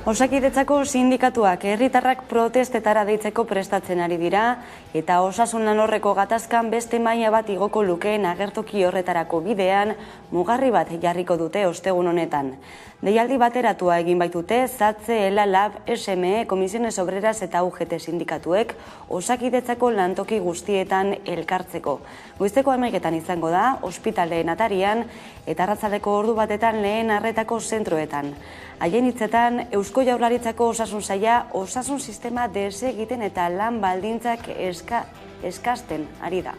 Osakidetzako sindikatuak herritarrak protestetara deitzeko prestatzen ari dira eta osasun lanhorreko gatazkan beste maila bat igoko lukeen agertoki horretarako bidean mugarri bat jarriko dute ostegun honetan. Deialdi bateratua egin baitute Satse, ELA, LAB, SME, Comisiones Obreras eta UGT sindikatuek Osakidetzako lantoki guztietan elkartzeko. Goizeko 11etan izango da, ospitaleen atarian eta arratsaldeko ordu batetan lehen arretako zentroetan. Haien hitzetan, Eusko Jaurlaritzako osasun saila osasun sistema desegiten eta lan baldintzak eskasten ari da.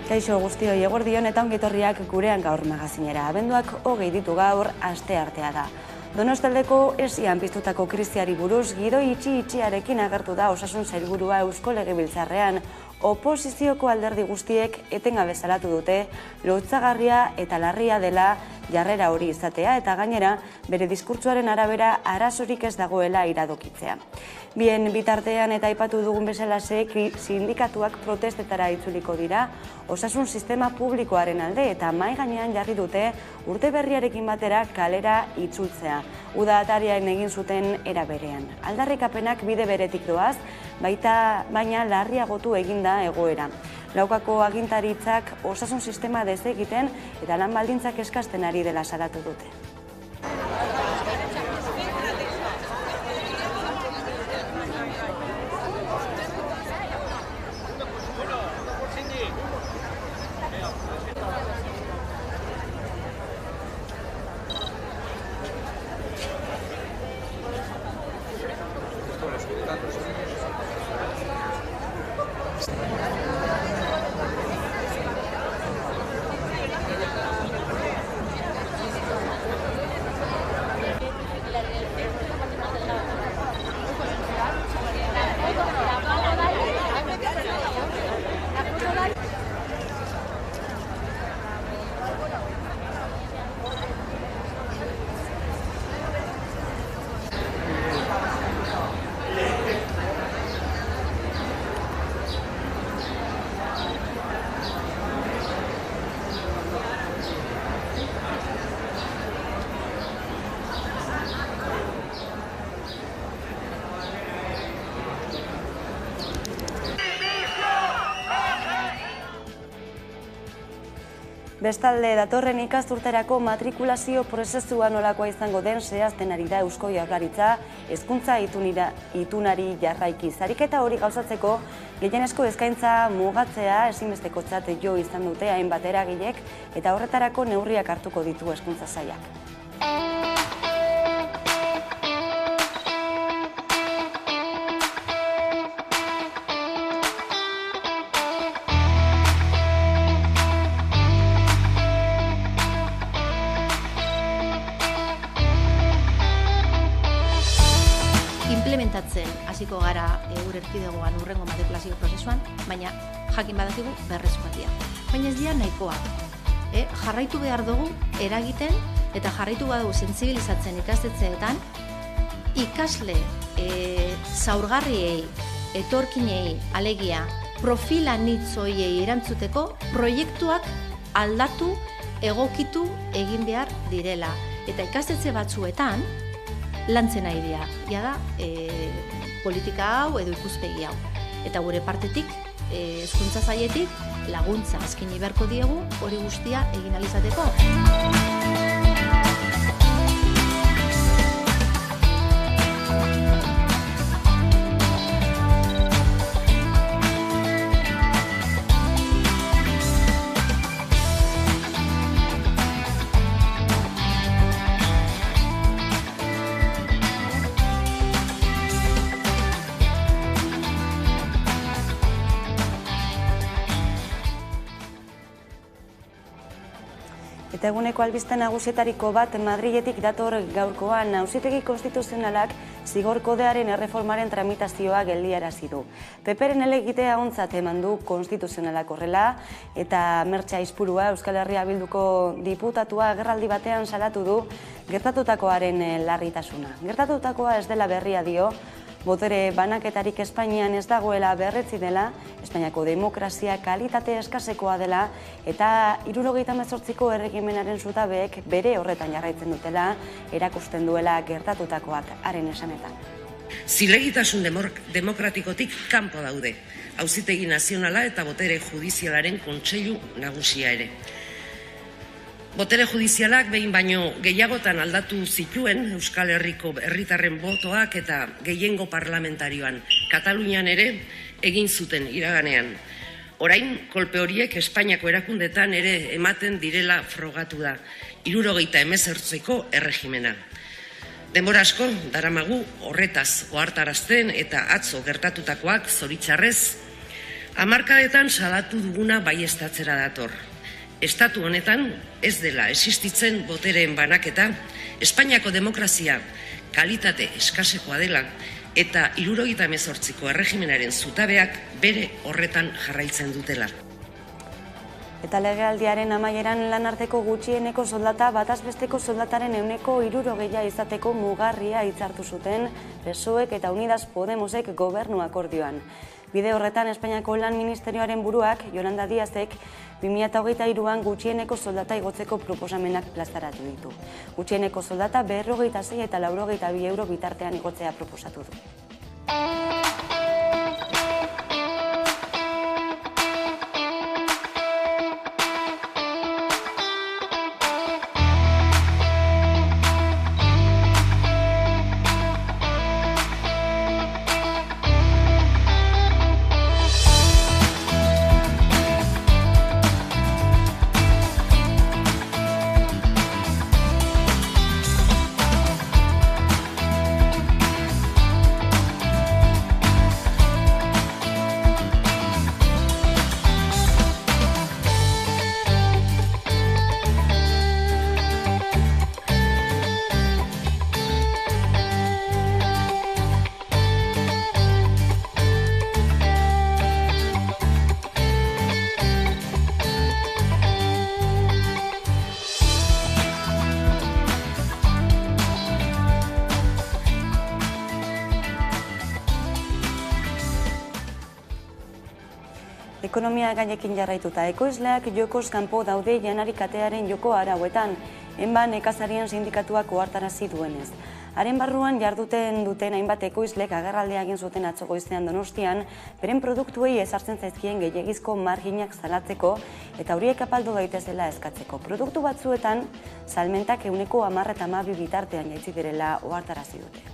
Kaixo guztioi, eguerdion eta ongitorriak gurean gaur magazinera. Abenduak 20 ditu gaur, asteartea da. Donostaldeko esian piztutako krisiari buruz gidoi itxi-itxiarekin agertu da osasun sailburua Eusko Legebiltzarrean. Oposizioko alderdi guztiek etengabe salatu dute lotsagarria eta larria dela jarrera hori izatea eta gainera bere diskurtsoaren arabera arazorik ez dagoela iradokitzea. Bien bitartean eta aipatu dugun bezalaxe sindikatuak protestetara itzuliko dira osasun sistema publikoaren alde eta mahai gainean jarri dute urte berriarekin batera kalera itzultzea. Uda atarian egin zuten era berean. Aldarrikapenak bide beretik doaz, baina larriagotu eginda egoera. Laukako agintaritzak osasun sistema desegiten eta lan baldintzak eskasten ari dela salatu dute. Bestalde, datorren ikasturterako matrikulazio prozesua nolakoa izango den zehazten ari da Eusko Jaurlaritza hezkuntza itunari jarraikiz. Ariketa hori gauzatzeko gehienezko eskaintza mugatzea ezinbestekotzat jo izan dute hainbat eragilek eta horretarako neurriak hartuko ditu hezkuntza sailak. Implementatzen hasiko gara gure erkidegoan hurrengo matrikulazio prozesuan, baina jakin badakigu beharrezkoak dira. Baina ez dira nahikoak. Jarraitu behar dugu eragiten eta jarraitu badugu sentsibilizatzen ikastetxeetan ikasle zaurgarriei, etorkinei, alegia, profil anitz horiei erantzuteko proiektuak aldatu, egokitu egin behar direla. Eta ikastetxe batzuetan lantzen ari dira, jada politika hau edo ikuspegi hau. Eta gure partetik, hezkuntza sailetik laguntza eskaini beharko diegu hori guztia egin ahal izateko. Eta eguneko albiste nagusietariko bat Madriletik dator gaurkoan. Auzitegi Konstituzionalak zigor kodearen erreformaren tramitazioa geldiarazi du. PPren helegitea ontzat eman du Konstituzionalak horrela eta Mertxe Aizpurua Euskal Herria Bilduko diputatua agerraldi batean salatu du gertatutakoaren larritasuna. Gertatutakoa ez dela berria dio, Botere banaketarik Espainian ez dagoela berretsi dela, Espainiako demokrazia kalitate eskasekoa dela eta 78ko erregimenaren zutabeek bere horretan jarraitzen dutela erakusten duela gertatutakoak haren esanetan. Zilegitasun demokratikotik kanpo daude, Auzitegi Nazionala eta botere judizialaren kontseilu nagusia ere. Botere judizialak behin baino gehiagotan aldatu zituen Euskal Herriko herritarren botoak eta gehiengo parlamentarioan, Katalunian ere egin zuten iraganean. Orain, kolpe horiek Espainiako erakundetan ere ematen direla frogatu da, 78ko erregimena. Denbora asko daramagu horretaz ohartarazten eta atzo gertatutakoak zoritxarrez, hamarkadetan salatu duguna baieztatzera dator. Estatu honetan ez dela existitzen botereen banaketa, Espainiako demokrazia kalitate eskasekoa dela eta 78ko erregimenaren zutabeak bere horretan jarraitzen dutela. Eta legealdiaren amaieran lanarteko gutxieneko soldata batazbesteko soldataren 60% izateko mugarria hitzartu zuten PSOEk eta Unidas Podemosek gobernu akordioan. Bide horretan Espainiako Lan Ministerioaren buruak, Yolanda Díazek, 2023an gutxieneko soldata igotzeko proposamenak plazaratu ditu. Gutxieneko soldata 46 eta 82 euro bitartean igotzea proposatu du. Ekonomia gaiekin jarraituta, ekoizleak jokoz kanpo daude janari katearen joko arauetan, enba nekazarien sindikatuak ohartarazi duenez. Haren barruan jarduten duten hainbat ekoizlek agerraldea egin zuten atzo goizean Donostian, beren produktuei ezartzen zaizkien gehiegizko marginak salatzeko eta horiek apaldu daitezela eskatzeko. Produktu batzuetan, salmentak 10% eta 12% bitartean jaitsi direla ohartarazi dute.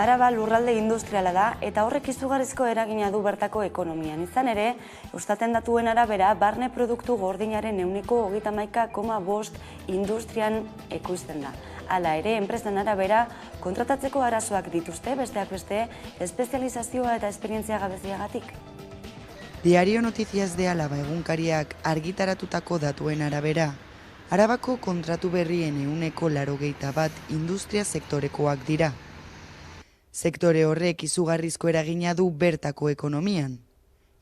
Araba lurralde industriala da eta horrek izugarrizko eragina du bertako ekonomian. Izan ere, Eustaten datuen arabera, barne produktu gordinaren 31,5% industrian ekoizten da. Hala ere, enpresen arabera, kontratatzeko arazoak dituzte, besteak beste, espezializazioa eta esperientzia gabeziagatik. Diario Noticias de Álava egunkariak argitaratutako datuen arabera, Arabako kontratu berrien 81% industria sektorekoak dira. Sektore horrek izugarrizko eragina du bertako ekonomian.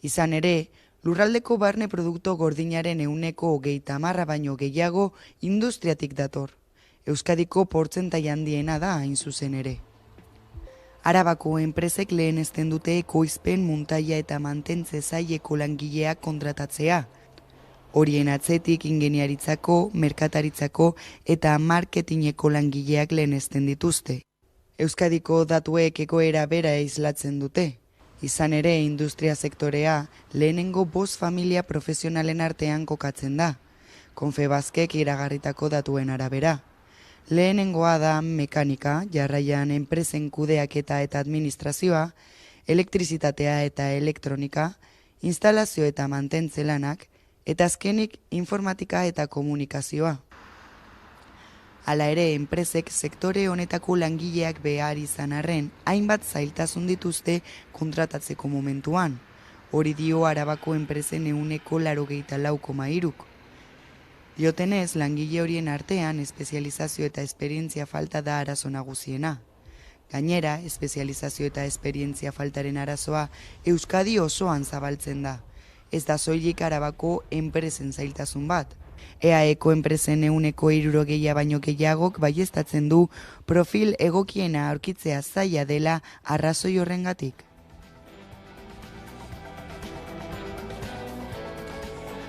Izan ere, lurraldeko barne produktu gordinaren 30% baino gehiago industriatik dator. Euskadiko portzentai handiena da hain zuzen ere. Arabako enpresek lehenesten dute ekoizpen, muntaia eta mantentze saileko langileak kontratatzea. Horien atzetik ingeniaritzako, merkataritzako eta marketingeko langileak lehenesten dituzte. Euskadiko datuek egoera bera islatzen dute. Izan ere, industria sektorea lehenengo 5 familia profesionalen artean kokatzen da. Confebaskek iragarritako datuen arabera. Lehenengoa da mekanika, jarraian enpresen kudeaketa eta administrazioa, elektrizitatea eta elektronika, instalazio eta mantentze lanak, eta azkenik informatika eta komunikazioa. Hala ere, enpresek sektore honetako langileak behar izan arren, hainbat zailtasun dituzte kontratatzeko momentuan. Hori dio Arabako enpresen 84,3%. Diotenez, langile horien artean espezializazio eta esperientzia falta da arazo nagusiena. Gainera, espezializazio eta esperientzia faltaren arazoa Euskadi osoan zabaltzen da. Ez da soilik Arabako enpresen zailtasun bat. EAEko enpresen 60% baino gehiagok baieztatzen du profil egokiena aurkitzea zaila dela arrazoi horrengatik.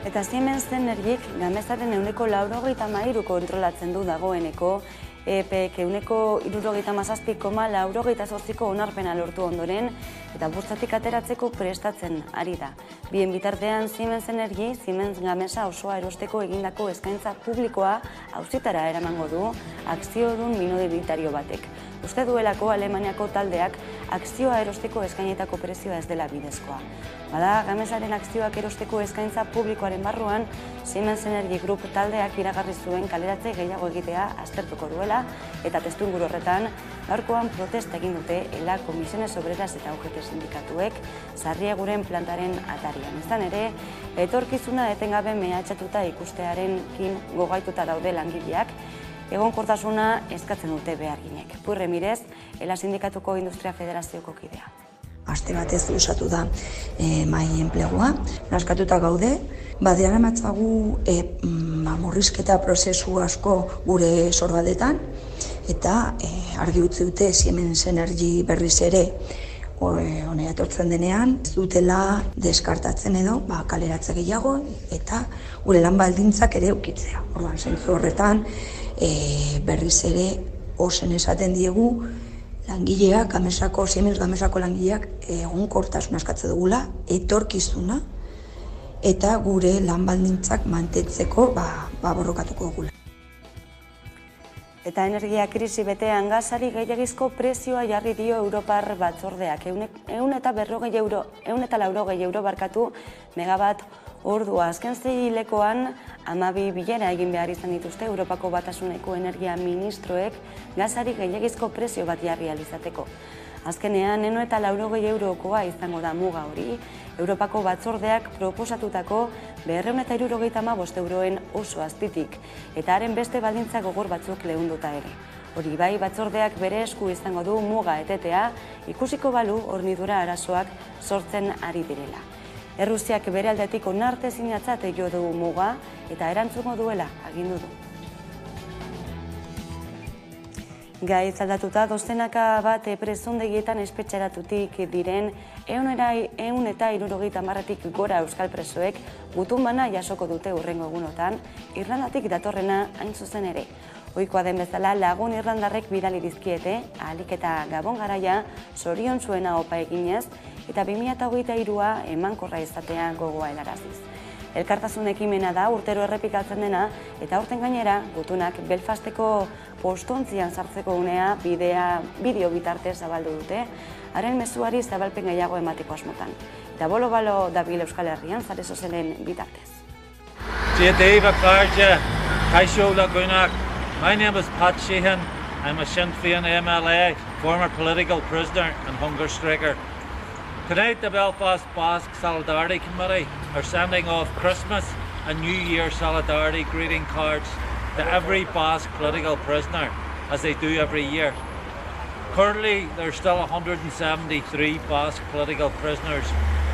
Eta Siemens Energik Gamesaren 93% kontrolatzen du dagoeneko, EPEk 67,88ko onarpena lortu ondoren, eta burtsatik ateratzeko prestatzen ari da. Bien bitartean Siemens Energi, Siemens Gamesa osoa erosteko egindako eskaintza publikoa auzitara eramango du akziodun minoritario batek. Uste duelako Alemaniako taldeak akzioa erosteko eskainetako prezioa ez dela bidezkoa. Bada, Gamesaren akzioak erosteko eskaintza publikoaren barruan, Siemens Energy Group taldeak iragarri zuen kaleratze gehiago egitea aztertuko duela, eta testuinguru horretan, gaurkoan protesta egin dute ELA Comisiones Obreras eta UGT sindikatuek Sarrieguren plantaren atarian. Izan ere, etorkizuna etengabe mehatxatuta ikustearekin gogaituta daude langileak, egonkortasuna eskatzen dute beharginek. Purre Mirez, ELA Sindikatuko Industria Federazioko kidea. Aste batez luzatu da mai enplegua, naskatuta gaude, badean amatzagu murrizketa prozesu asko gure sorbaldetan, eta argi utzi dute Siemens Energy berriz ere honera etortzen denean, ez dutela deskartatzen edo kaleratze gehiago eta gure lan baldintzak ere ukitzea. Orduan, zentzu horretan, berriz ere osen esaten diegu langileak, Siemens Gamesako langileak egonkortasuna eskatzen dugula, etorkizuna eta gure lan baldintzak mantentzeko borrokatuko dugula. Eta energia krisi betean gazari gehiagizko prezioa jarri dio Europar batzordeak. 140 euro barkatu megabat ordua. Azken hilekoan 12 bilera egin behar izan dituzte Europako Batasuneko energia ministroek gazari gehiagizko prezio bat jarri alizateko. Azkenean, 140 eurokoa izango da muga hori, Europako batzordeak proposatutako 275 euroen oso azpitik, eta haren beste baldintza gogor batzuk leunduta ere. Hori bai, batzordeak bere esku izango du muga etetea, ikusiko balu hornidura arazoak sortzen ari direla. Errusiak bere aldetik onartezinatzat jo du muga, eta erantzungo duela agindu du. Gaitz aldatuta, dozenaka bat presondegietan espetxeratutik diren 170 gora euskal presoek gutun bana jasoko dute hurrengo egunotan, Irlandatik datorrena hain zuzen ere. Ohikoa den bezala lagun irlandarrek bidali dizkiete, ahalik eta Gabon garaia zorion zuena opa eginez, eta 2023a emankorra izatea gogoa helaraziz. Elkartasun ekimena da urtero errepikatzen dena, eta aurten gainera gutunak Belfasteko postontzian sartzeko unea bideo bitartez zabaldu dute, haren mezuari zabalpen gehiago emateko asmotan. Eta bolo-balo dabil Euskal Herrian sare sozialen bitartez. My name is Pat Sheehan. I'm a Sinn Féin MLA, former political prisoner and hunger striker. Tonight, the Belfast Basque Solidarity Committee are sending off Christmas and New Year solidarity greeting cards to every Basque political prisoner, as they do every year. Currently, there are still 173 Basque political prisoners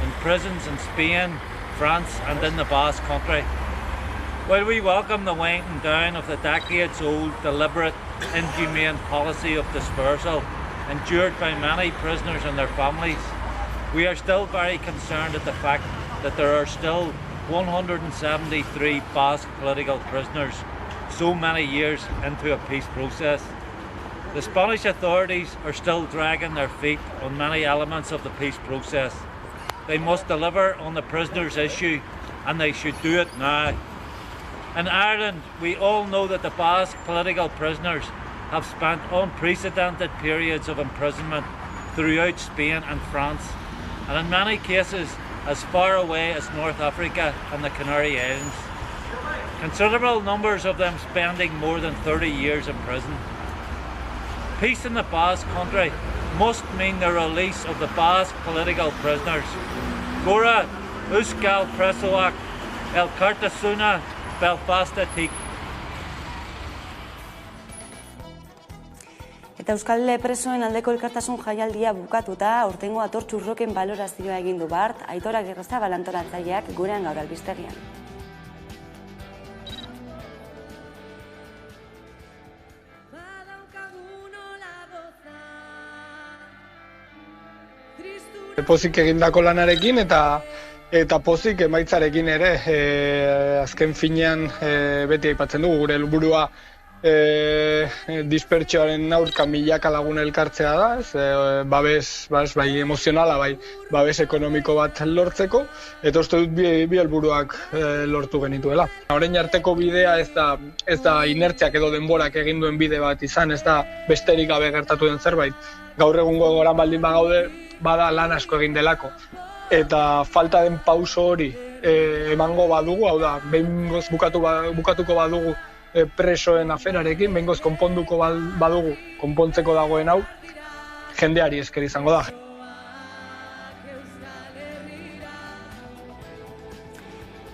in prisons in Spain, France and in the Basque country. While we welcome the winding down of the decades-old, deliberate, inhumane policy of dispersal endured by many prisoners and their families, we are still very concerned at the fact that there are still 173 Basque political prisoners so many years into a peace process. The Spanish authorities are still dragging their feet on many elements of the peace process. They must deliver on the prisoners' issue, and they should do it now. In Ireland, we all know that the Basque political prisoners have spent unprecedented periods of imprisonment throughout Spain and France, and in many cases as far away as North Africa and the Canary Islands. Considerable numbers of them spending more than 30 years in prison. Peace in the Basque country must mean the release of the Basque political prisoners. Gora, Euskal Presoak, Elkartasuna, Belfastatik. Eta Euskal presoen aldeko elkartasun jaialdia bukatuta, aurtengo atortxurroken balorazioa egin du Bart, Aitor Agirrezabal antolatzaileak gurean gaur albistegian. Pozik egindako lanarekin eta pozik emaitzarekin ere, azken finean beti aipatzen dugu gure helburua dispertsioaren aurka milaka lagun elkartzea da, babes bai emozionala, bai babes ekonomiko bat lortzeko, eta uste dut bi helburuak lortu genituela. Orain arteko bidea ez da inertziak edo denborak egin duen bide bat izan, ez da besterik gabe gertatu den zerbait. Gaur egungo goran baldin bagaude, bada lan asko egin delako. Eta falta den pauso hori emango badugu, hau da, behingoz bukatuko badugu presoen aferarekin, behingoz konponduko badugu, konpontzeko dagoen hau, jendeari esker izango da.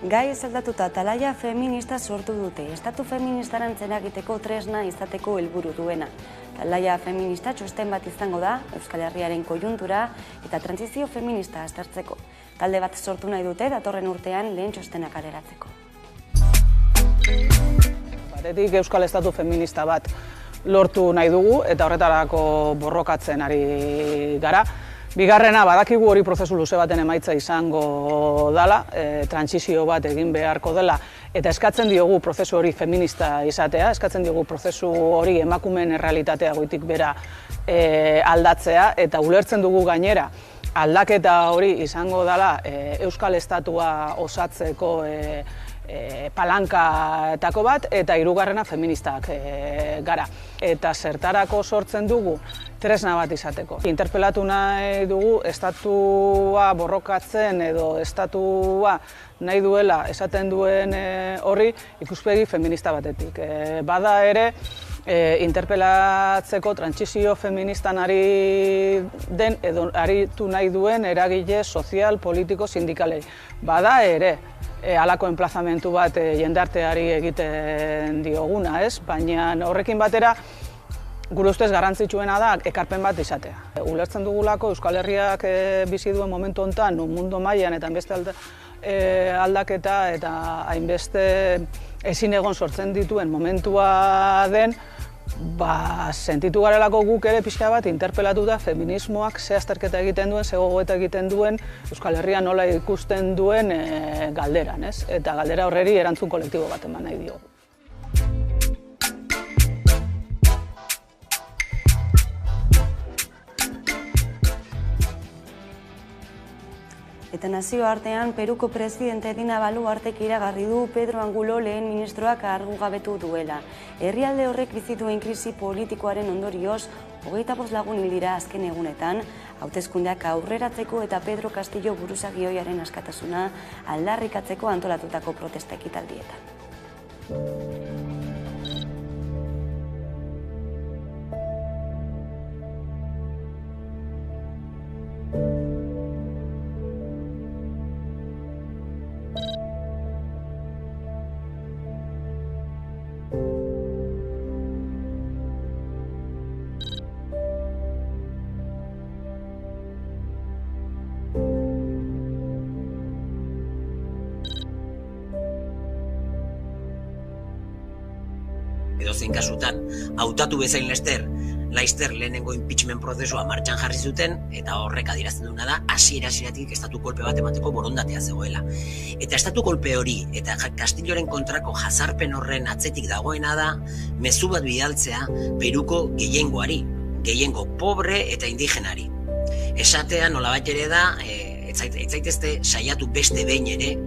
Gai ez aldatuta talaia feminista sortu dute, estatu feministarantzen egiteko tresna izateko helburu duena. Talaia feminista txosten bat izango da, Euskal Herriaren konjuntura eta trantsizio feminista aztertzeko. Talde bat sortu nahi dute datorren urtean lehen txostenak kaleratzeko. Batetik Euskal Estatu feminista bat lortu nahi dugu eta horretarako borrokatzen ari gara. Bigarrena, badakigu hori prozesu luze baten emaitza izango dela, trantsizio bat egin beharko dela, eta eskatzen diogu prozesu hori feminista izatea, eskatzen diogu prozesu hori emakumeen errealitatea goitik bera aldatzea, eta ulertzen dugu gainera aldaketa hori izango dela Euskal Estatua osatzeko palankatako bat, eta hirugarrena feministak gara. Eta zertarako sortzen dugu tresna bat izateko. Interpelatu nahi dugu estatua borrokatzen edo estatua nahi duela esaten duen horri ikuspegi feminista batetik. Bada ere, interpelatzeko trantsizio feministan ari den edo aritu nahi duen eragile sozial, politiko, sindikalei. Bada ere, halako enplazamentu bat jendarteari egiten dioguna, ez? Baina horrekin batera, gure ustez garrantzitsuena da ekarpen bat izatea. Ulertzen dugulako Euskal Herriak bizi duen momentu honetan, mundu mailan eta hainbeste aldaketa eta hainbeste ezin egon sortzen dituen momentua den, sentitu garelako guk ere pixka bat interpelatuta feminismoak ze azterketa egiten duen, ze gogoeta egiten duen, Euskal Herria nola ikusten duen galderan, ez? Eta galdera horreri erantzun kolektibo bat eman nahi diogu. Eta nazioartean, Peruko presidente Dina Boluartek iragarri du Pedro Angulo lehen ministroak argigabetu duela. Herrialde horrek bizi duen krisi politikoaren ondorioz, 25 lagun hil dira azken egunetan, hauteskundeak aurreratzeko eta Pedro Castillo buruzagioiaren askatasuna aldarrikatzeko antolatutako protesta ekitaldietan. Edozein kasutan, hautatu bezain lester, Laster lehenengo impeachment prozesua martxan jarri zuten, eta horrek adierazten duna da, hasieratik estatu kolpe bat emateko borondatea zegoela. Eta estatu kolpe hori, eta Castilloren kontrako jazarpen horren atzetik dagoena da, mezu bat bidaltzea Peruko gehiengo pobre eta indigenari. Esatea nolabait ere da, ez zaitezte saiatu beste behin ere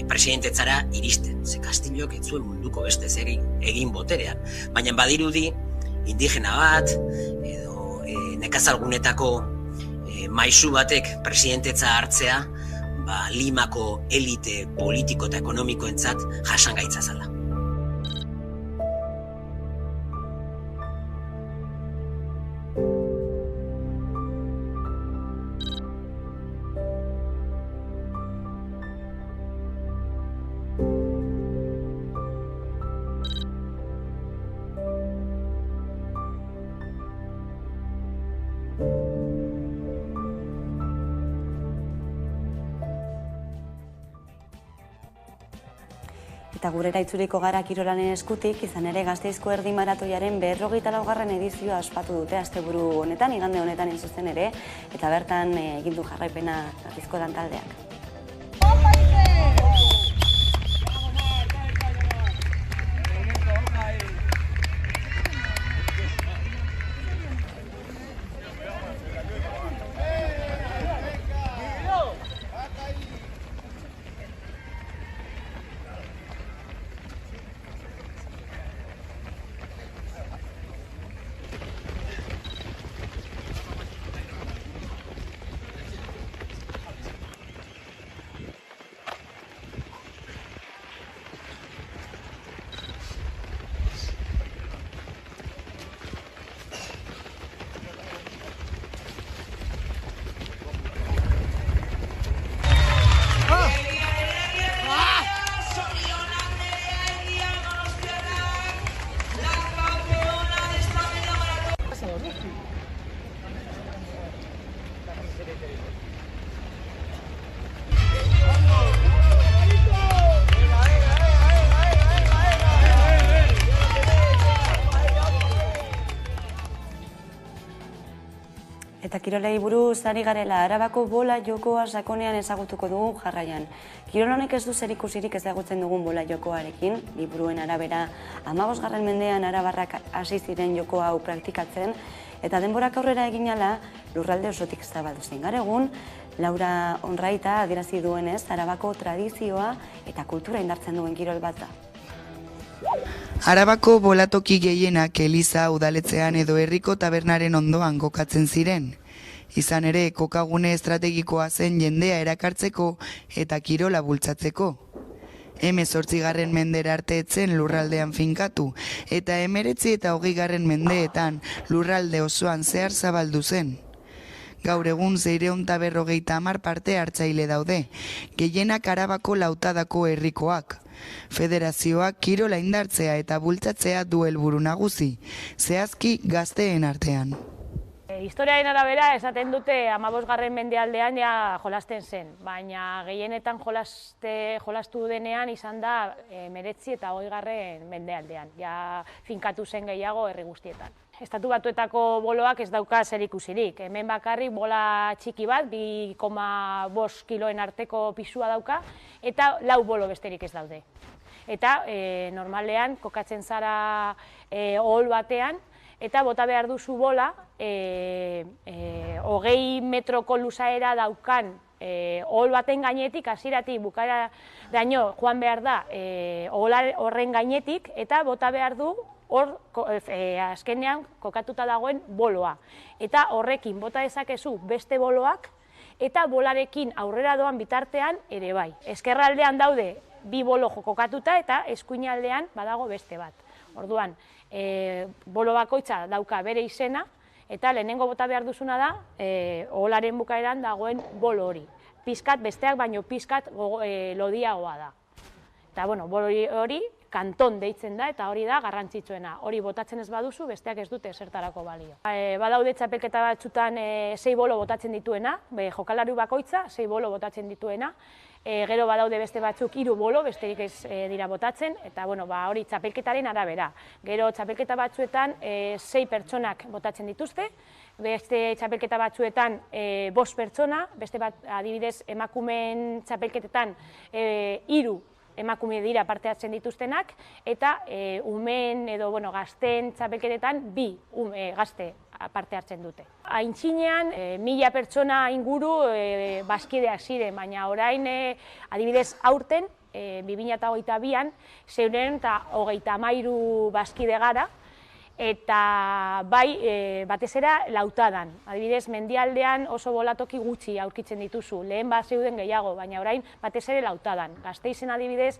presidentetzara iristen. Ze Castillok ez zuen munduko beste zer egin boterean. Baina badirudi, indigena bat, edo nekazalgunetako maisu batek presidentetza hartzea, Limako elite politiko eta ekonomikoentzat jasangaitza zala. Eta gurera itzuliko gara kirolanen eskutik, izan ere Gasteizko erdi maratoiaren 54. edizioa ospatu dute asteburu honetan, igande honetan zuzen ere, eta bertan egin du jarraipena Gasteizko lantaldeak. Eta kirolei buruz ari garela, Arabako bola jokoa sakonean ezagutuko dugu jarraian. Kirol honek ez du zerikusirik ezagutzen dugun bola jokoarekin, liburuen arabera 15. mendean arabarrak hasi ziren joko hau praktikatzen, eta denborak aurrera egin ala lurralde osotik zabaldu zen. Gaur egun, Laura Onraita adierazi duenez, Arabako tradizioa eta kultura indartzen duen kirol bat da. Arabako bolatoki gehienak eliza udaletzean edo herriko tabernaren ondoan kokatzen ziren. Izan ere, kokagune estrategikoa zen jendea erakartzeko eta kirola bultzatzeko. 18. mendera arte etzen lurraldean finkatu, eta 19. eta 20. mendeetan lurralde osoan zehar zabaldu zen. Gaur egun 650 parte hartzaile daude, gehienak Arabako lautadako herrikoak. Federazioak kirola indartzea eta bultzatzea du helburu nagusi, zehazki gazteen artean. Historiaren arabera esaten dute 15. mendealdean ja jolasten zen, baina gehienetan jolastu denean izan da 19. eta 20. mendealdean, ja finkatu zen gehiago herri guztietan. Estatu Batuetako boloak ez dauka zerikusirik, hemen bakarrik bola txiki bat, 2,5 kiloen arteko pisua dauka, eta 4 bolo besterik ez daude. Eta normalean kokatzen zara ohol batean, eta bota behar duzu bola, 20 metroko luzaera daukan ohol baten gainetik, hasieratik bukaera daño joan behar da horren gainetik, eta bota behar du hor azkenean kokatuta dagoen boloa. Eta horrekin bota dezakezu beste boloak, eta bolarekin aurrera doan bitartean ere bai. Ezkerraldean daude 2 bolo kokatuta eta eskuinaldean badago beste bat. Orduan, bolo bakoitza dauka bere izena, eta lehenengo bota behar duzuna da, oholaren bukaeran dagoen bolo hori. Pizkat besteak baino pizkat lodiagoa da. Eta, bueno, bolo hori kanton deitzen da, eta hori da garrantzitsuena. Hori botatzen ez baduzu, besteak ez dute zertarako balio. Badaude txapelketa batzutan 6 bolo botatzen dituena, jokalari bakoitza 6 bolo botatzen dituena, gero badaude beste batzuk 3 bolo, besterik ez dira botatzen, eta hori txapelketaren arabera. Gero txapelketa batzuetan 6 pertsonak botatzen dituzte, beste txapelketa batzuetan 5 pertsona, beste bat adibidez emakumeen txapelketetan 3 emakume dira parte hartzen dituztenak, eta umeen edo gazteen txapelketetan 2 gazte parte hartzen dute. Aintzinean, 1000 pertsona inguru bazkideak ziren, baina orain adibidez aurten, 2022an, 633 bazkide gara, eta bai batez ere lautadan. Adibidez, mendialdean oso bolatoki gutxi aurkitzen dituzu, lehen zeuden gehiago, baina orain batez ere lautadan. Gasteizen adibidez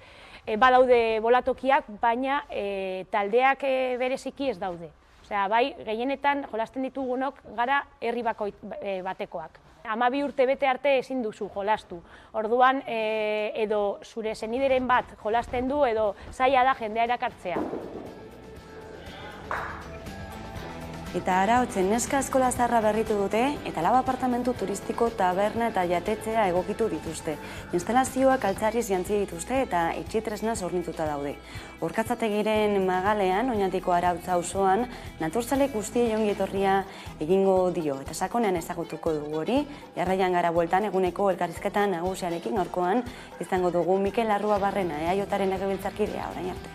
badaude bolatokiak, baina taldeak bereziki ez daude. Osea, bai, gehienetan jolasten ditugunok gara herri batekoak. 12 urte bete arte ezin duzu jolastu. Orduan, edo zure senideren bat jolasten du, edo zaila da jendea erakartzea. Eta Araotzen neska eskola zaharra berritu dute eta 4 apartamentu turistiko, taberna eta jatetzea egokitu dituzte. Instalazioak altzariz jantzi dituzte eta etxitresna hornituta daude. Orkatzategiren magalean, Oñatiko Arautza auzoan, naturzalek guztiei ongi etorria egingo dio. Eta sakonean ezagutuko dugu hori, jarraian gara bueltan eguneko elkarrizketa nagusiarekin gaurkoan izango dugu Mikel Arruabarrena, EAJaren legebiltzarkidea orain arte.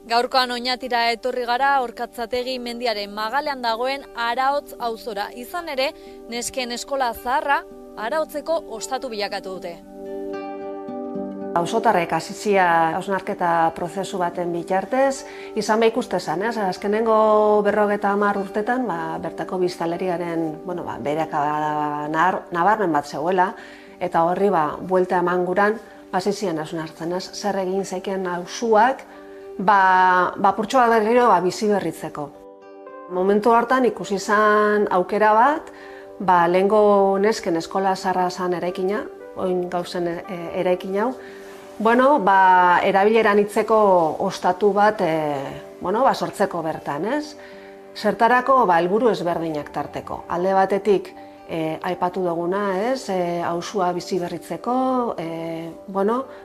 Gaurkoan Oñatira etorri gara Orkatzategi mendiaren magalean dagoen Araotz auzora. Izan ere, nesken eskola zaharra Araotzeko ostatu bilakatu dute. Auzotarrek hasizia hausnarketa prozesu baten bitartez, izan ikuste zen, azkenengo 50 urtetan, bertako biztanleriaren, beherakada nabarmen bat zegoela, eta horri buelta eman guran, hasizien hausnartzen, zer egin zeiken auzuak, purtsoa berriro bizi berritzeko. Momentu hartan ikusi izan aukera bat, lehengo nesken eskola zaharra zan eraikina, oin gauzen eraikin hau, erabileran hitzeko ostatu bat sortzeko bertan, ez? Zertarako helburu ezberdinak tarteko. Alde batetik aipatu duguna, ez? Auzua bizi berritzeko,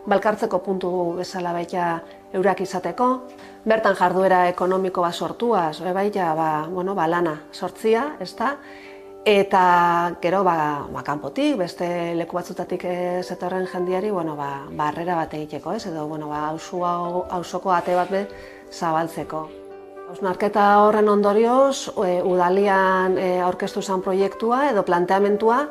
balkartzeko puntu bezala baita eurak izateko, bertan jarduera ekonomiko bat sortuaz, lana sortzia, ezta? Eta gero kanpotik, beste leku batzutatik zetorren jendiari, harrera bat egiteko, ez? Edo auzoko ate bat zabaltzeko. Hausnarketa horren ondorioz, udalian aurkeztu zen proiektua edo planteamentua,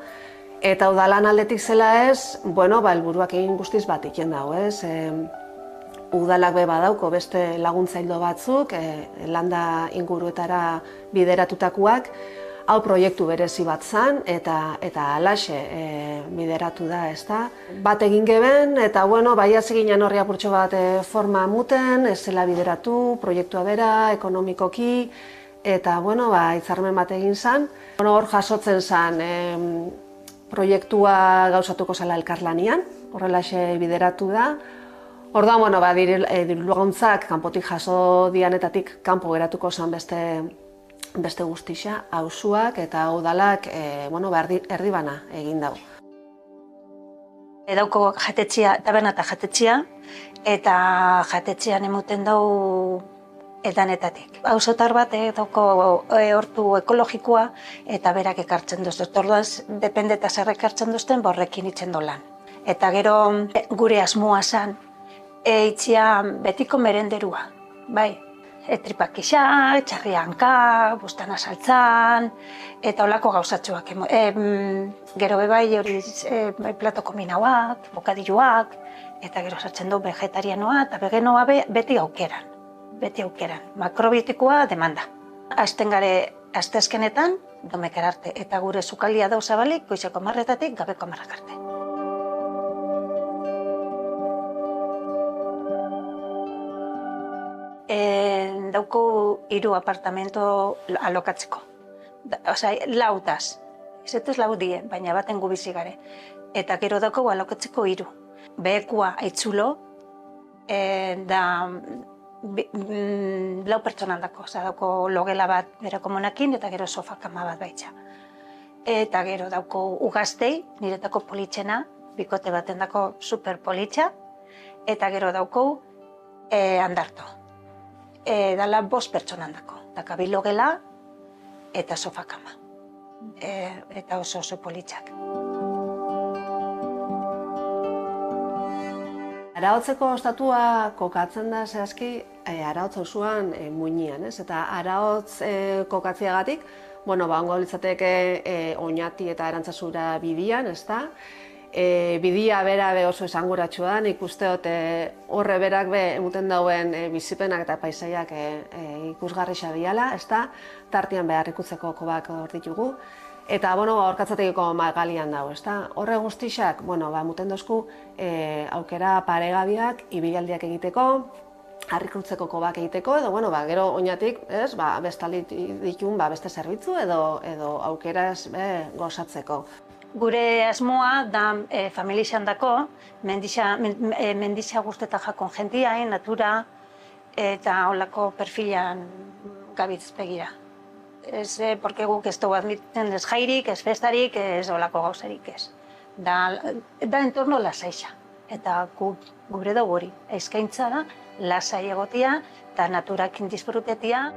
eta udalan aldetik zela ez, helburuak egin guztiz bat iken dago, ez? Udalak badauko beste laguntzaildo batzuk, landa inguruetara bideratutakoak, hau proiektu berezi bat zen, eta alaxe bideratu da, ezta? Bat egin geben, eta hasi ginen horri apurtxo bat forma muten, ez zela bideratu, proiektua bera, ekonomikoki, eta hitzarmen bat egin zen. Hor jasotzen zen proiektua gauzatuko zela elkarlanian, horrelaxe bideratu da. Orduan, diru-laguntzak kanpotik jaso dianetatik kanpo geratuko zen beste guztia, auzuak eta udalak erdibana egin dago. Dauko jatetxea, taberna eta jatetxea, eta jatetxean emuten dugu edanetatik. Auzotar bat dauko hortu ekologikoa eta berak ekartzen duzten. Orduan, depende eta zer ekartzen duzten, horrekin itzen dolan. Eta gero gure asmoa zen, itxia betiko merenderua, bai. Tripak isa, txarrianka, bustana saltzan, eta holako gauzatxoak. Gero bebai hori plato kombinauak, bokadilloak, eta gero sartzen du vegetarianoa eta veganoa beti aukeran. Beti aukeran. Makrobiotikoa demanda. Azten gare asteazkenetan, domekar arte, eta gure sukaldia dau zabalik, goizeko 10:00-tatik gabeko 10:00 arte. Dauko 3 apartamento alokatzeko. Lautaz. Ez lau die, baina baten gu bizi gare. eta gero daukagu alokatzeko 3. Behekua aitzulo, da 4 pertsona aldako, dauko logela bat bera komunakin, eta gero sofakama bat baitza. Eta gero dauko ugaztei, niretako politxena, bikote baten dako super politxa, eta gero dauko handarto. Dala 5 pertsona handako, daka bi logela eta sofakama. Eta oso politxak. Araotzeko ostatua kokatzen da zehazki Araotz auzoan muinian, ez? Eta Araotz kokatziagatik, ongo litzateke Oñati eta Arantzazura bidian, ez da? Bidia bera oso esanguratsua da, nik usteot horre berak emuten dauen bizipenak eta paisaiak ikusgarrixa diala, ez da? Tartian behar ikutzeko kobak hor ditugu. Eta, aurkatzatekiko magalian dago, ez da? Horre guztixak, muten dozku aukera paregabiak, ibilaldiak egiteko, harrikutzeko kobak egiteko, edo, gero Oñatik, ez, bestaldi ditun beste zerbitzu edo aukeraz gozatzeko. Gure asmoa da familixan dako, mendixa guztetan jakon jentia, natura, eta holako perfilan gabitz begira. Ez, porque guk ez dugu admiten ez jairik, ez festarik, ez holako gauzarik ez. Da entorno lasaixa. Eta gure dugu hori, eskaintza da, lasai egotia eta naturakin disfrutetia.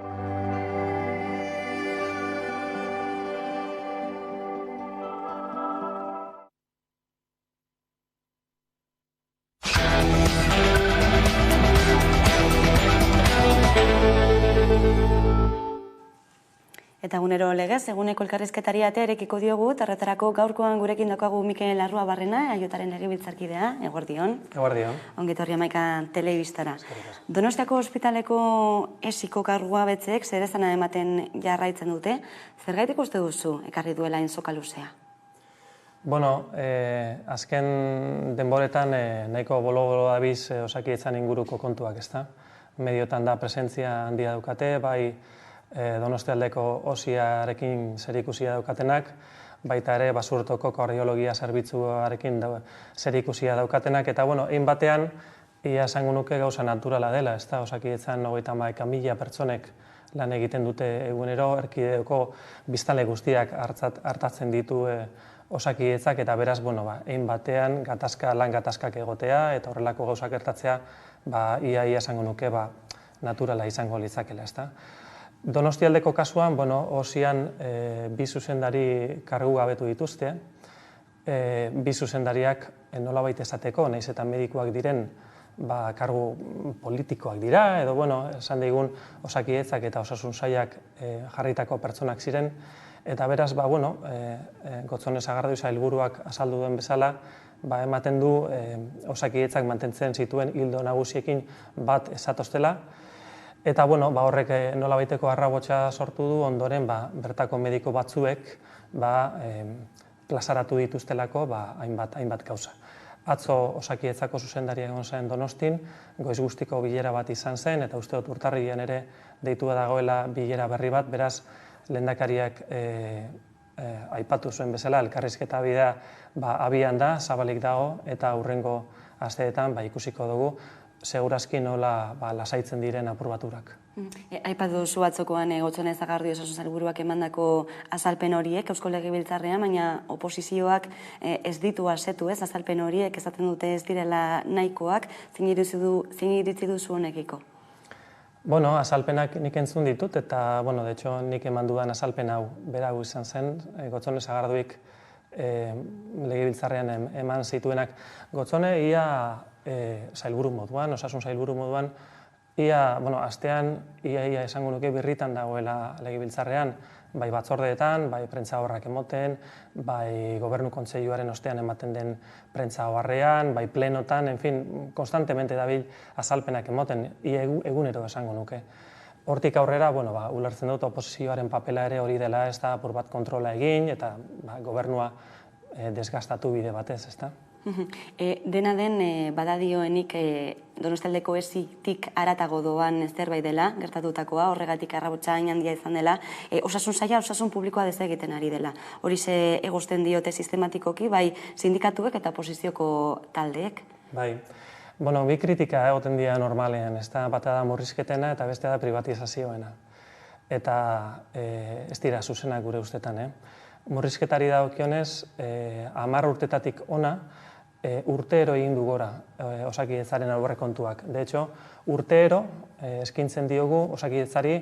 Eta egunero legez, eguneko elkarrizketari atea erekiko diogu, tarretarako gaurkoan gurekin daukagu Mikel Larrua Barrena, Aiotaren legebiltzarkidea, eguerdion. Eguerdion. Ongetorri Amaika telebistara. Donostiako ospitaleko esiko kargua betzeek zerezana ematen jarraitzen dute. Zergaitik uste duzu ekarri duela inzoka luzea? Azken denboretan nahiko bolo-bolo dabiz Osakidetzan inguruko kontuak, ezta? Mediotan da presentzia handia daukate, bai Donostialdeko osiarekin zerikusia daukatenak, baita ere Basurtoko kardiologia zerbitzuarekin zerikusia daukatenak, eta egin batean, ia esango nuke gauza naturala dela, ez da, Osakidetzan 31.000 pertsonek lan egiten dute egunero, erkideko biztanle guztiak hartatzen ditu Osakidetzak, eta beraz, egin batean lan gatazkak egotea, eta horrelako gauzak gertatzea, ia esango nuke naturala izango litzakela, ez da. Donostialdeko kasuan, osian bi zuzendari kargu gabetu dituzte, bi zuzendariak nolabait esateko, nahiz eta medikuak diren, kargu politikoak dira, edo, esan digun Osakidetzak eta Osasun Sailak jarritako pertsonak ziren, eta beraz, Gotzone Sagardui sailburuak azaldu duen bezala, ematen du Osakidetzak mantentzen zituen ildo nagusiekin bat esatoztela, eta horrek nolabaiteko arrabotsa sortu du, ondoren bertako mediko batzuek plazaratu dituztelako hainbat gauza. Atzo Osakidetzako zuzendaria egon zen Donostin, goiz guztiko bilera bat izan zen, eta uste dut urtarrilean ere deitua dagoela bilera berri bat, beraz lehendakariak aipatu zuen bezala, elkarrizketa bidea abian da, zabalik dago, eta hurrengo asteetan ikusiko dugu, segurazki nola lasaitzen diren apuraturak. Aipatu duzu atzokoan Gotzone Sagardui Osasun Sailburuak emandako azalpen horiek Eusko Legebiltzarrean, baina oposizioak ez ditu asetu azalpen horiek, esaten dute ez direla nahikoak, zein iritzi duzu honekiko? Azalpenak nik entzun ditut, eta, de hecho, nik eman dudan azalpen hau beragu izan zen, Gotzone Sagarduik Legebiltzarrean eman zituenak. Gotzone, ia sailburu moduan, Osasun sailburu moduan, astean, ia esango nuke birritan dagoela Legebiltzarrean, bai batzordeetan, bai prentza horrak emoten, bai Gobernu Kontseiluaren ostean ematen den prentza horrean, bai plenotan, en fin, konstantemente dabil azalpenak emoten, ia egunero esango nuke. Hortik aurrera, ulertzen dut oposizioaren papela ere hori dela, ez da apur bat kontrola egin, eta gobernua desgastatu bide batez, ez da? Dena den, badadioenik Donostaldeko esitik aratago doan zerbait dela, gertatutakoa, horregatik arrabotsa handia izan dela, osasun saila, osasun publikoa desegiten ari dela. Hori ze egozten diote sistematikoki, bai sindikatuek eta oposizioko taldeek. Bai, bueno, bi kritika egoten dira normalean, bata da murrizketena eta bestea da privatizazioena. Eta ez dira zuzenak gure ustetan, Murrizketari dagokionez, 10 urtetatik ona, urtero egin du gora Osakidetzaren aurrekontuak. De hecho, urtero eskintzen diogu Osakidetzari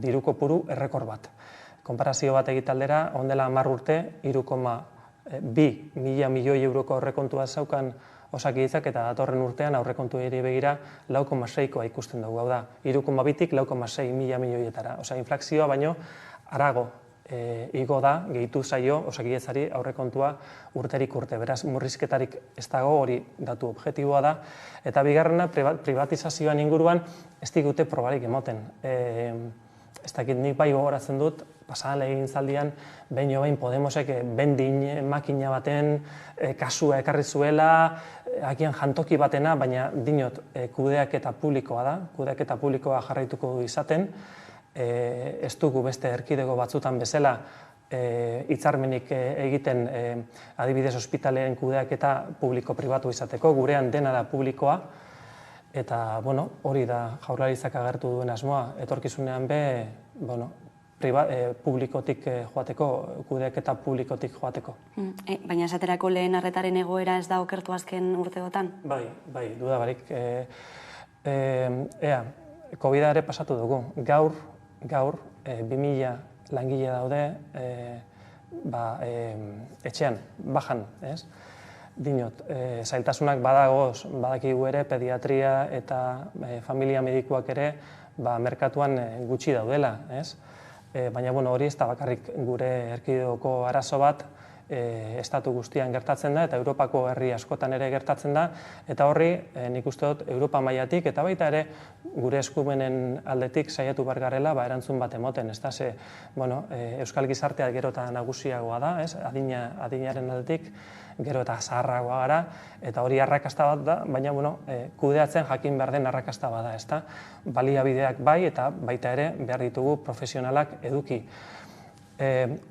diru kopuru errekor bat. Konparazio bat egitaldera, ondela 10 urte, 3,2 milioi euroko aurrekontua zaukan Osakidetzak eta datorren urtean aurrekontu ere begira 4,6koa ikusten dugu. Hau da, 3,2tik 4,6 milioietara. Osa, inflazioa baino arago igo da, gehitu zaio Osakidetzari aurrekontua urterik urte. Beraz, murrizketarik ez dago, hori datu objektiboa da. Eta bigarrena, privatizazioan inguruan ez digute probarik emoten. Ez dakit nik bai gogoratzen dut, pasadan legegintzaldian, behin Podemosek bendin makina baten kasua ekarri zuela, agian jantoki batena, baina dinot kudeaketa publikoa da, kudeaketa publikoa jarraituko du izaten, ez dugu beste erkidego batzutan bezala hitzarmenik egiten adibidez ospitaleen kudeaketa publiko-pribatu izateko, gurean dena da publikoa, eta hori da Jaurlaritzak agertu duen asmoa, etorkizunean publikotik joateko, kudeaketa publikotik joateko. Baina esaterako lehen arretaren egoera ez da okertu azken urteotan? Bai, duda barik. Covid-a ere pasatu dugu. Gaur, 2000 langile daude etxean, bajan, ez? Dinot, zailtasunak badagoz, badakigu ere, pediatria eta familia medikuak ere merkatuan gutxi daudela, ez? Baina hori ez da bakarrik gure erkidegoko arazo bat, estatu guztian gertatzen da eta Europako herri askotan ere gertatzen da, eta horri nik uste dut Europa mailatik eta baita ere gure eskumenen aldetik saiatu behar garela erantzun bat emoten, ez da, Euskal gizartea gero eta nagusiagoa da, adinaren aldetik, gero eta zaharragoa gara, eta hori arrakasta bat da, baina kudeatzen jakin behar den arrakasta bat da, ez da, baliabideak bai eta baita ere behar ditugu profesionalak eduki.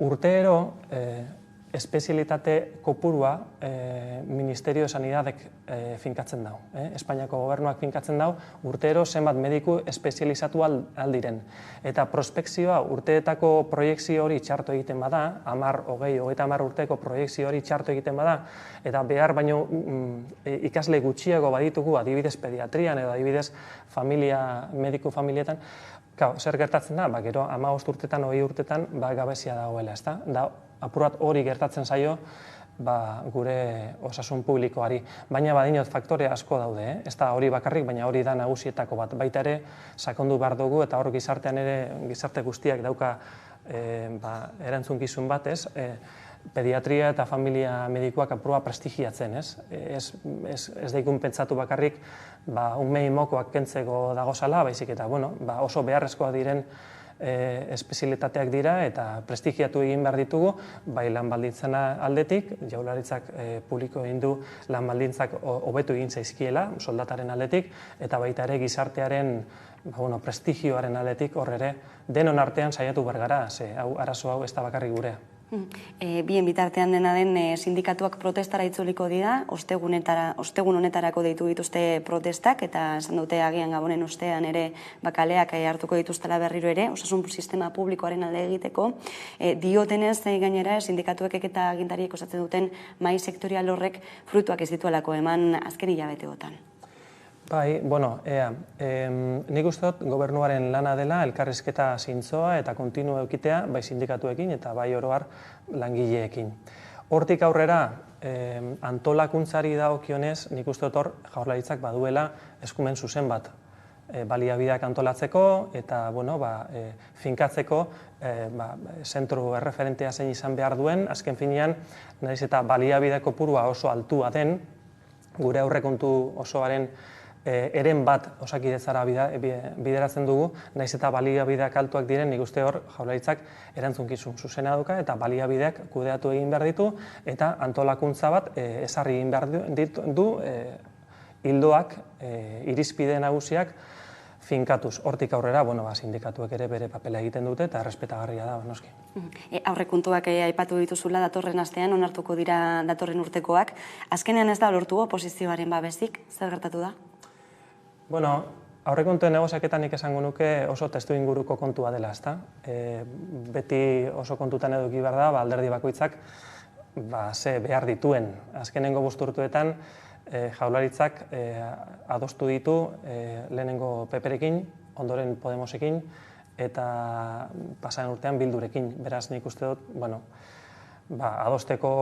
Urtero, espezialitate kopurua Ministerio de Sanidadek finkatzen dau. Espainiako gobernuak finkatzen dau, urtero zenbat mediku espezializatu aldiren. Eta prospekzioa urteetako proiektzio hori txarto egiten bada, 10-20 urteko proiektzio hori txarto egiten bada, eta behar baino ikasle gutxiago baditugu, adibidez pediatrian edo adibidez mediku familietan, zer gertatzen da? Gero 15 urtetan, 20 urtetan gabezia dagoela, ez da? Apurat hori gertatzen zaio gure osasun publikoari. Baina badinot faktore asko daude, ez da hori bakarrik, baina hori da nagusietako bat. Baita ere, sakondu behar dugu eta hor gizartean ere, gizarte guztiak dauka erantzunkizun bat, ez? Pediatria eta familia medikuak apurua prestigiatzen, ez? Ez daikun pentsatu bakarrik umei mokoak kentzeko dagozala, baizik eta oso beharrezkoa diren espezialitateak dira eta prestigiatu egin behar ditugu, bai lan baldintzen aldetik, Jaurlaritzak publiko egin du lan baldintzak hobetu egin zaizkiela, soldataren aldetik, eta baita ere gizartearen prestigioaren aldetik hor ere denon artean saiatu behar gara, arazo hau ez da bakarrik gurea. Bien bitartean dena den sindikatuak protestara itzuliko dira, ostegun honetarako deitu dituzte protestak, eta esan dute agian Gabonen ostean ere kaleak hartuko dituztela berriro ere, osasun sistema publikoaren alde egiteko. Diotenez gainera sindikatuek eta agintariek osatzen duten mahai sektorial horrek fruituak ez dituelako eman azken hilabeteotan. Bai, nik uste dut gobernuaren lana dela elkarrizketa zintzoa eta kontinu eukitea bai sindikatuekin eta bai oro har langileekin. Hortik aurrera, antolakuntzari dagokionez, nik uste dut hor Jaurlaritzak baduela eskumen zuzen bat baliabideak antolatzeko eta finkatzeko zentro erreferentea zein izan behar duen, azken finean, nahiz eta baliabide kopurua oso altua den, gure aurrekontu osoaren eren bat Osakidetzara bideratzen dugu, naiz eta baliabideak altuak diren, nik uste hor Jaurlaritzak erantzunkizun zuzena dauka eta baliabideak kudeatu egin behar ditu eta antolakuntza bat ezarri egin behar du ildoak, irizpide nagusiak finkatuz. Hortik aurrera, sindikatuek ere bere papela egiten dute eta errespetagarria da, noski. Aurrekontuak aipatu dituzula datorren astean, onartuko dira datorren urtekoak. Azkenean ez da lortu oposizioaren babesik, zer gertatu da? Aurrekontuen negoziaketan nik esango nuke oso testuinguruko kontua dela, ezta? Beti oso kontutan eduki behar da, alderdi bakoitzak ze behar dituen. Azkenengo 5 urteetan Jaurlaritzak adostu ditu lehenengo PPrekin, ondoren Podemosekin eta pasaren urtean Bildurekin. Beraz, nik uste dut, adosteko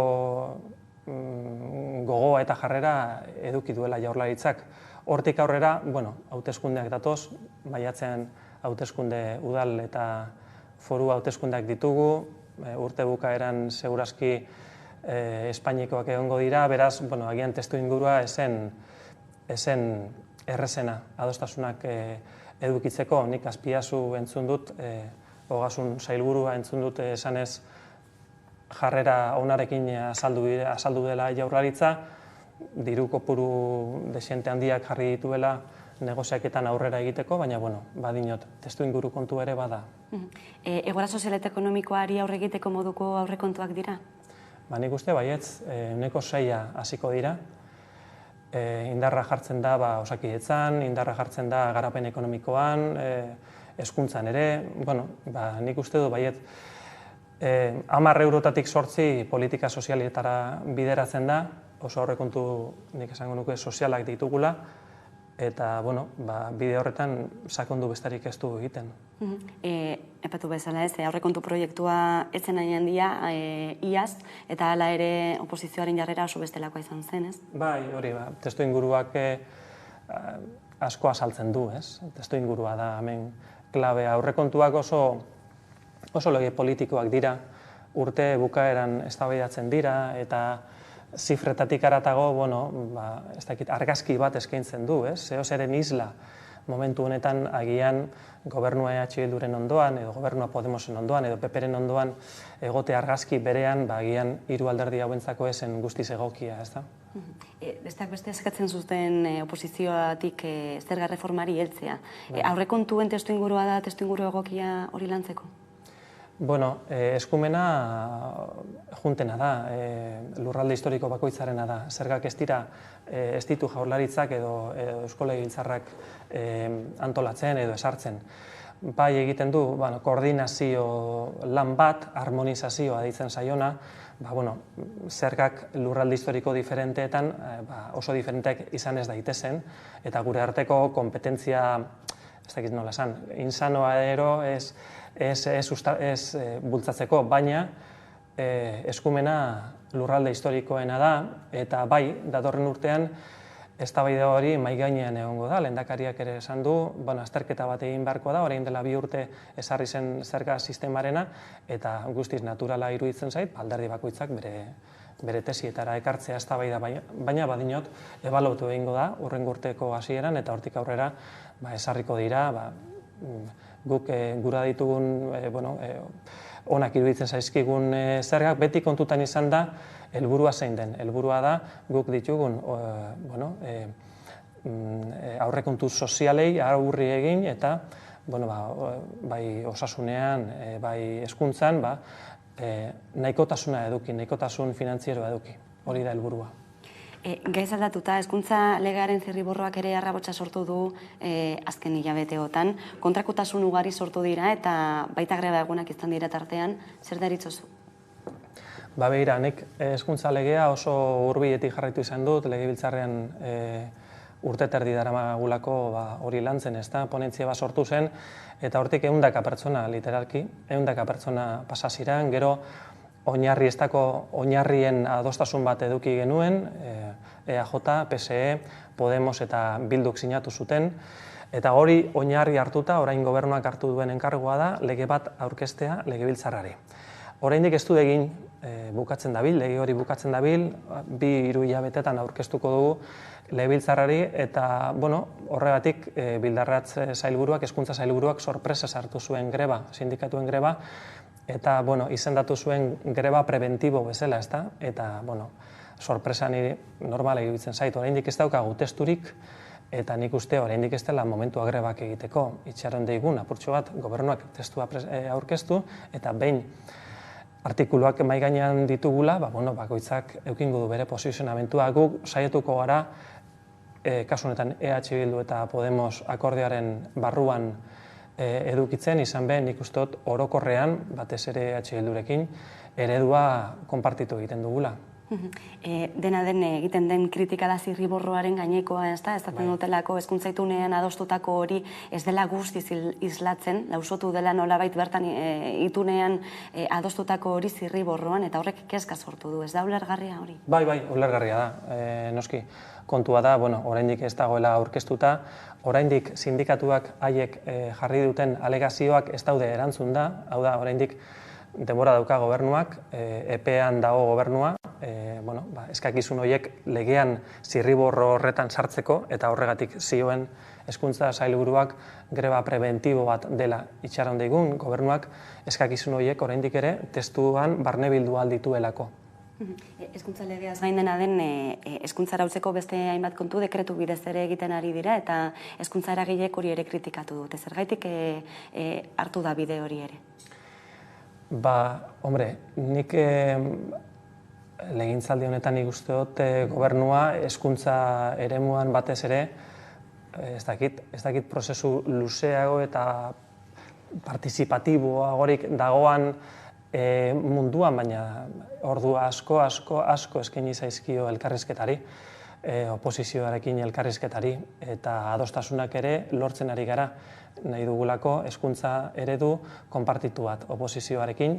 gogoa eta jarrera eduki duela Jaurlaritzak. Hortik aurrera, hauteskundeak datoz, maiatzean hauteskunde udal eta foru hauteskundeak ditugu, urte bukaeran segurazki Espainikoak egongo dira, beraz, agian testu ingurua esen errezena adostasunak edukitzeko. Nik Azpiazu entzun dut, Ogasun sailburua entzun dut esanez jarrera onarekin azaldu dela Jaurlaritza, diru kopuru desiente handiak jarri dituela negoziaketan aurrera egiteko, baina, badinot, testu inguru kontu ere bada. Egoera sozial eta ekonomikoari aurre egiteko moduko aurrekontuak dira? Nik uste baietz, 6 hasiko dira. Indarra jartzen da Osakidetzan, indarra jartzen da garapen ekonomikoan, hezkuntzan ere. Nik uste du baiet 10 eurotatik 8 politika sozialetara bideratzen da, oso aurrekontu nik esango nuke sozialak ditugula, eta bide horretan sakondu bestarik ez du egiten. Epatu bezala ez, aurrekontu proiektua etzen nahi handia iaz, eta hala ere oposizioaren jarrera oso bestelakoa izan zen, ez? Bai, hori, testu inguruak asko azaltzen du, ez? Testu ingurua da, hemen klabea. Aurrekontuak oso lege politikoak dira, urte bukaeran eztabaidatzen dira, eta zifretatik aratago, ez dakit, argazki bat eskaintzen du, ez? Zeozeren isla momentu honetan agian gobernua EH Bilduren ondoan, edo gobernua Podemosen ondoan, edo PPren ondoan egote argazki berean, agian 3 alderdi hauentzako esen guztiz egokia, ez da? Besteak beste eskatzen zuten oposizioatik zerga reformari heltzea. Aurrekontuen testu ingurua da, testu inguru egokia hori lantzeko? Eskumena juntena da, lurralde historiko bakoitzarena da. Zergak ez ditu Jaurlaritzak edo Eusko Legebiltzarrak antolatzen edo esartzen. Bai egiten du koordinazio lan bat, harmonizazioa deitzen zaiona, zergak lurralde historiko diferenteetan oso diferenteak izan ez daitezen, eta gure arteko kompetentzia, ez dakit nola esan, insanoa ero ez bultzatzeko, baina eskumena lurralde historikoena da, eta bai, datorren urtean, eztabaida hori mahai gainean egongo da, lehendakariak ere esan du, azterketa bat egin beharko da, orain dela 2 urte ezarri zen zerga sistemarena, eta guztiz naturala iruditzen zait, alderdi bakoitzak bere tesietara ekartzea eztabaida, baina badinot, ebaluatu egingo da, hurrengo urteko hasieran, eta hortik aurrera ezarriko dira, guk gura ditugun, onak iruditzen zaizkigun zergak, beti kontutan izan da, helburua zein den. Helburua da, guk ditugun aurrekontu sozialei aurri egin, eta bai osasunean, bai hezkuntzan, nahikotasuna eduki, nahikotasun finantzieroa eduki. Hori da helburua. Gaiz aldatuta, hezkuntza legearen zirriborroak ere arrabotsa sortu du azken hilabeteotan. Kontrakotasun ugari sortu dira eta baita greba egunak izan dira tartean, zer deritzozu? Begira, nik hezkuntza legea oso hurbiletik jarraitu izan dut, legebiltzarrean urte terdi daramagulako hori lantzen, ez da, ponentzia bat sortu zen, eta hortik 100 pertsona, literalki, 100 pertsona pasaziran, gero oinarrien adostasun bat eduki genuen, EAJ, PSE, Podemos eta Bilduk sinatu zuten, eta hori oinarri hartuta, orain gobernuak hartu duen enkargua da, lege bat aurkeztea legebiltzarrari. oraindik ez du egin bukatzen dabil, lege hori bukatzen dabil, 2-3 hilabetetan aurkeztuko dugu legebiltzarrari eta, horregatik Bildarratz sailburuak, hezkuntza sailburuak sorpresa sartu zuen greba, sindikatuen greba, eta, izendatu zuen greba preventibo bezala, ezta? Eta, sorpresa niri normala iruditzen zait, oraindik ez daukagu testurik, eta nik uste oraindik ez dela momentua grebak egiteko. Itxaron deigun, apurtxo bat, gobernuak testua aurkeztu, eta behin artikuluak mahai gainean ditugula, bakoitzak eukingo du bere posizionamentua. Guk saietuko gara, kasu honetan EH Bildu eta Podemos akordioaren barruan edukitzen, izan be, nik uste dut orokorrean, batez ere EH Bildurekin, eredua konpartitu egiten dugula. Dena den egiten den kritika da zirriborroaren gainekoa, ez da? Ez daten dutelako hezkuntza itunean adostutako hori ez dela guztiz islatzen, lausotu dela nolabait bertan itunean adostutako hori zirriborroan, eta horrek kezka sortu du, ez da ulergarria hori? Bai, ulergarria da, noski. Kontua da, oraindik ez dagoela aurkeztuta, oraindik sindikatuak haiek jarri duten alegazioak ez daude erantzun da, hau da, oraindik denbora dauka gobernuak, epean dago gobernua, eskakizun horiek legean zirriborro horretan sartzeko, eta horregatik zioen hezkuntza sailburuak greba preventibo bat dela itxaron daigun, gobernuak eskakizun horiek oraindik ere testuan barnebildu aldituelako. Hezkuntza legeaz gain dena den, hezkuntza arautzeko beste hainbat kontu dekretu bidez ere egiten ari dira, eta hezkuntza eragileek hori ere kritikatu dute. Zergaitik hartu da bide hori ere? Nik legintzaldi honetan ikuste dut gobernua hezkuntza eremuan batez ere, ez dakit prozesu luzeago eta partizipatiboagorik dagoan munduan, baina ordu asko eskaini zaizkio elkarrizketari, oposizioarekin elkarrizketari, eta adostasunak ere lortzen ari gara, nahi dugulako hezkuntza eredu konpartitu bat oposizioarekin,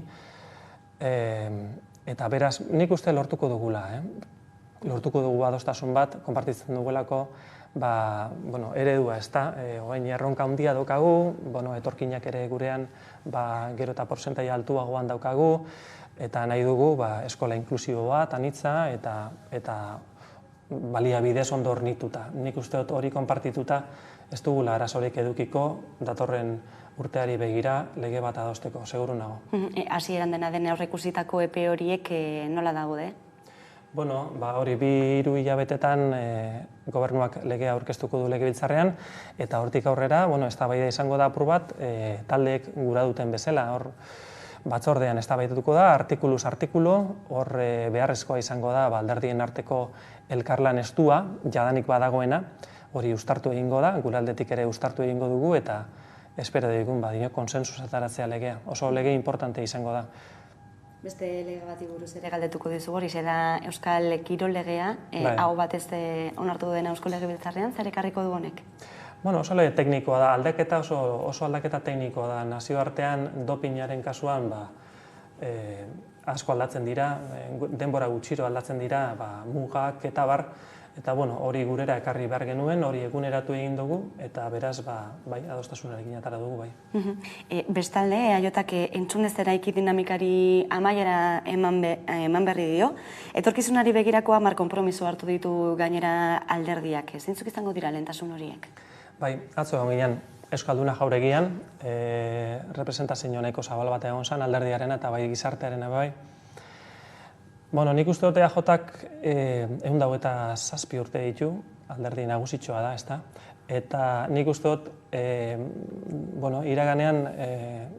eta beraz, nik uste lortuko dugula, lortuko dugu adostasun bat, konpartitzen dugulako eredua, ez da, oain erronka handia daukagu, etorkinak ere gurean gero eta porzentai altuagoan daukagu, eta nahi dugu eskola inklusibo bat, anitza, eta baliabidez ondo hornituta. Nik uste dut hori konpartituta ez dugula arazorik edukiko datorren urteari begira lege bat adosteko, seguru nago. Hasieran dena den aurreikusitako epe horiek nola daude? Hori 2-3 hilabetetan gobernuak legea aurkeztuko du legebiltzarrean, eta hortik aurrera, eztabaida izango da apur bat, taldeek gura duten bezala, hor batzordean eztabaidatuko da, artikuluz artikulu, hor beharrezkoa izango da alderdien arteko elkarlan estua, jadanik badagoena, hori uztartu egingo da, gure aldetik ere uztartu egingo dugu, eta espero dugun konsensus ataratzea legea, oso lege importante izango da. Beste lege bati buruz ere galdetuko dizugu, hori da Euskal Kirol legea, hau batez onartu dena Eusko Legebiltzarrean, zer ekarriko du honek? Oso lege teknikoa da, aldaketa oso aldaketa teknikoa da, nazioartean dopinaren kasuan asko aldatzen dira, denbora gutxiro aldatzen dira, mugak eta bar, eta hori gurera ekarri behar genuen, hori eguneratu egin dugu, eta beraz, adostasunarekin atara dugu, bai. Bestalde, eaiotak entzunez eraiki dinamikari amaiera eman berri dio, etorkizunari begirako 10 konpromiso hartu ditu gainera alderdiak, zeintzuk izango dira lehentasun horiek? Bai, atzo egon ginen, Euskalduna Jauregian, representazio nahiko zabal bat egon zen alderdiarena eta bai gizartearena bai. Nik uste dut EAJak 127 urte ditu, alderdi nagusitxoa da, ezta? Eta nik uste dut, iraganean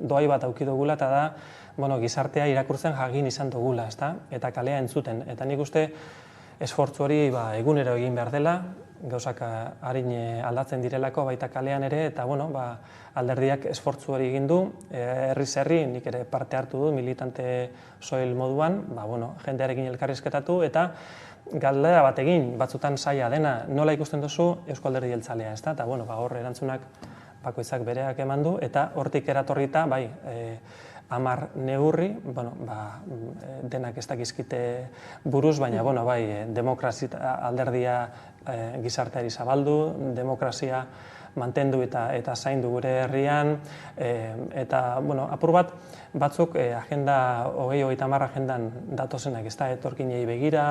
doai bat auki dugula, eta da, gizartea irakurtzen jagin izan dugula, ezta? Eta kalea entzuten. Eta nik uste esfortzu hori egunero egin behar dela, gauzak harin aldatzen direlako baita kalean ere, eta alderdiak esfortzu hori egin du, herriz herri, nik ere parte hartu du, militante soil moduan, jendearekin elkarrizketatu, eta galdera bat egin, batzutan zaila dena, nola ikusten duzu Eusko Alderdi Jeltzalea, ez da? Eta hor erantzunak bakoitzak bereak eman du, eta hortik eratorrita, 10 neurri, denak ez dakizkite buruz, baina, demokrazia alderdia gizarteari zabaldu, demokrazia mantendu eta zaindu gure herrian, eta, apur bat, batzuk agenda 2030 agendan datozenak, ez da, etorkinei begira,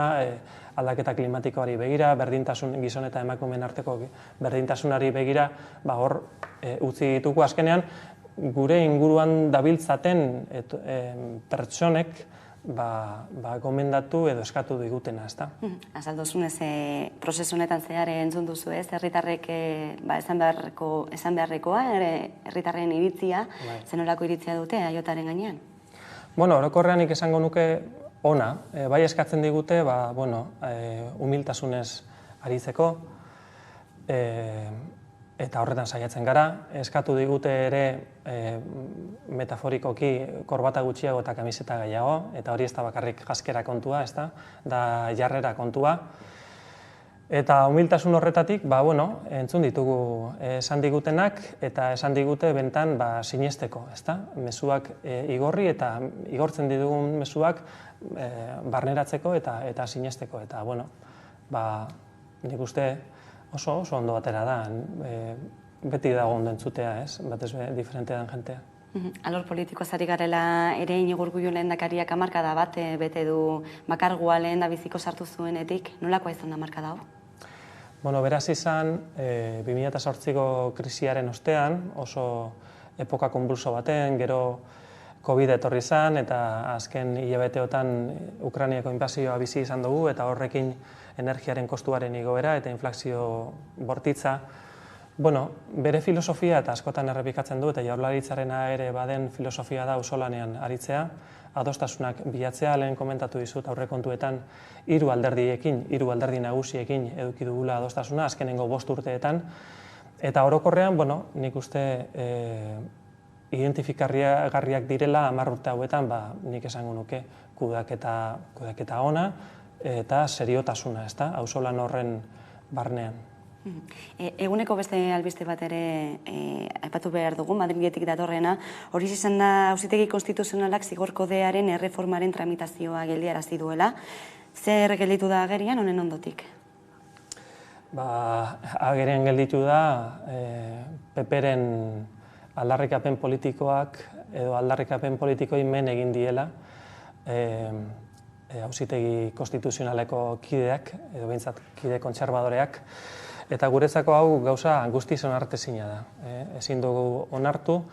aldaketa klimatikoari begira, berdintasun gizon eta emakumeen arteko berdintasunari begira, hor utzi ditugu azkenean, gure inguruan dabiltzaten pertsonek gomendatu edo eskatu digutena, ez da. Azaldozunez, prozesu honetan zehar entzun duzu ez, herritarrek esan beharrekoa, herritarren iritzia, zenolako iritzia dute aiotaren gainean? Orokorrean nik esango nuke ona, bai eskatzen digute, humiltasunez aritzeko, eta horretan saiatzen gara. Eskatu digute ere metaforikoki korbata gutxiago eta kamiseta gehiago, eta hori ez da bakarrik jaskera kontua, ez da jarrera kontua. Eta humiltasun horretatik, entzun ditugu esan digutenak, eta esan digute bentan sinesteko, ez da? Mezuak igorri eta igortzen ditugun mezuak barneratzeko eta sinesteko. Eta, nik uste oso ondo batera da, beti dago ondo entzutea, ez? Batez diferentea den jentea. Alor politikoaz ari garela ere Iñigo Urkullu lehendakariak hamarkada bat bete du makargua lehendabiziko sartu zuenetik. Nolakoa izan da hamarkada hau? Beraz izan, 2008ko krisiaren ostean, oso epoka konbulso baten, gero COVID etorri izan, eta azken hilabeteotan Ukrainiako inbazioa bizi izan dugu, eta horrekin energiaren kostuaren igoera eta inflazio bortitza. Bere filosofia eta askotan errepikatzen du, eta Jaurlaritzarena ere baden filosofia da auzolanean aritzea, adostasunak bilatzea, lehen komentatu dizut aurrekontuetan hiru alderdi nagusiekin eduki dugula adostasuna, azkenengo 5 urteetan, eta orokorrean, nik uste identifikarriak direla 10 urte hauetan, nik esango nuke kudeaketa ona eta seriotasuna, ez da, auzolan horren barnean. Eguneko beste albiste bat ere aipatu behar dugu, Madriletik datorrena, hori izan da Auzitegi Konstituzionalak zigor kodearen erreformaren tramitazioa geldiarazi duela. Zer gelditu da agerian honen ondotik? Agerian gelditu da PP-ren aldarrikapen politikoak edo aldarrikapen politikoi men egin diela Auzitegi Konstituzionaleko kideak, edo behintzat kide kontserbadoreak, eta guretzako hau gauza guztiz onartezina da. Ezin dugu onartu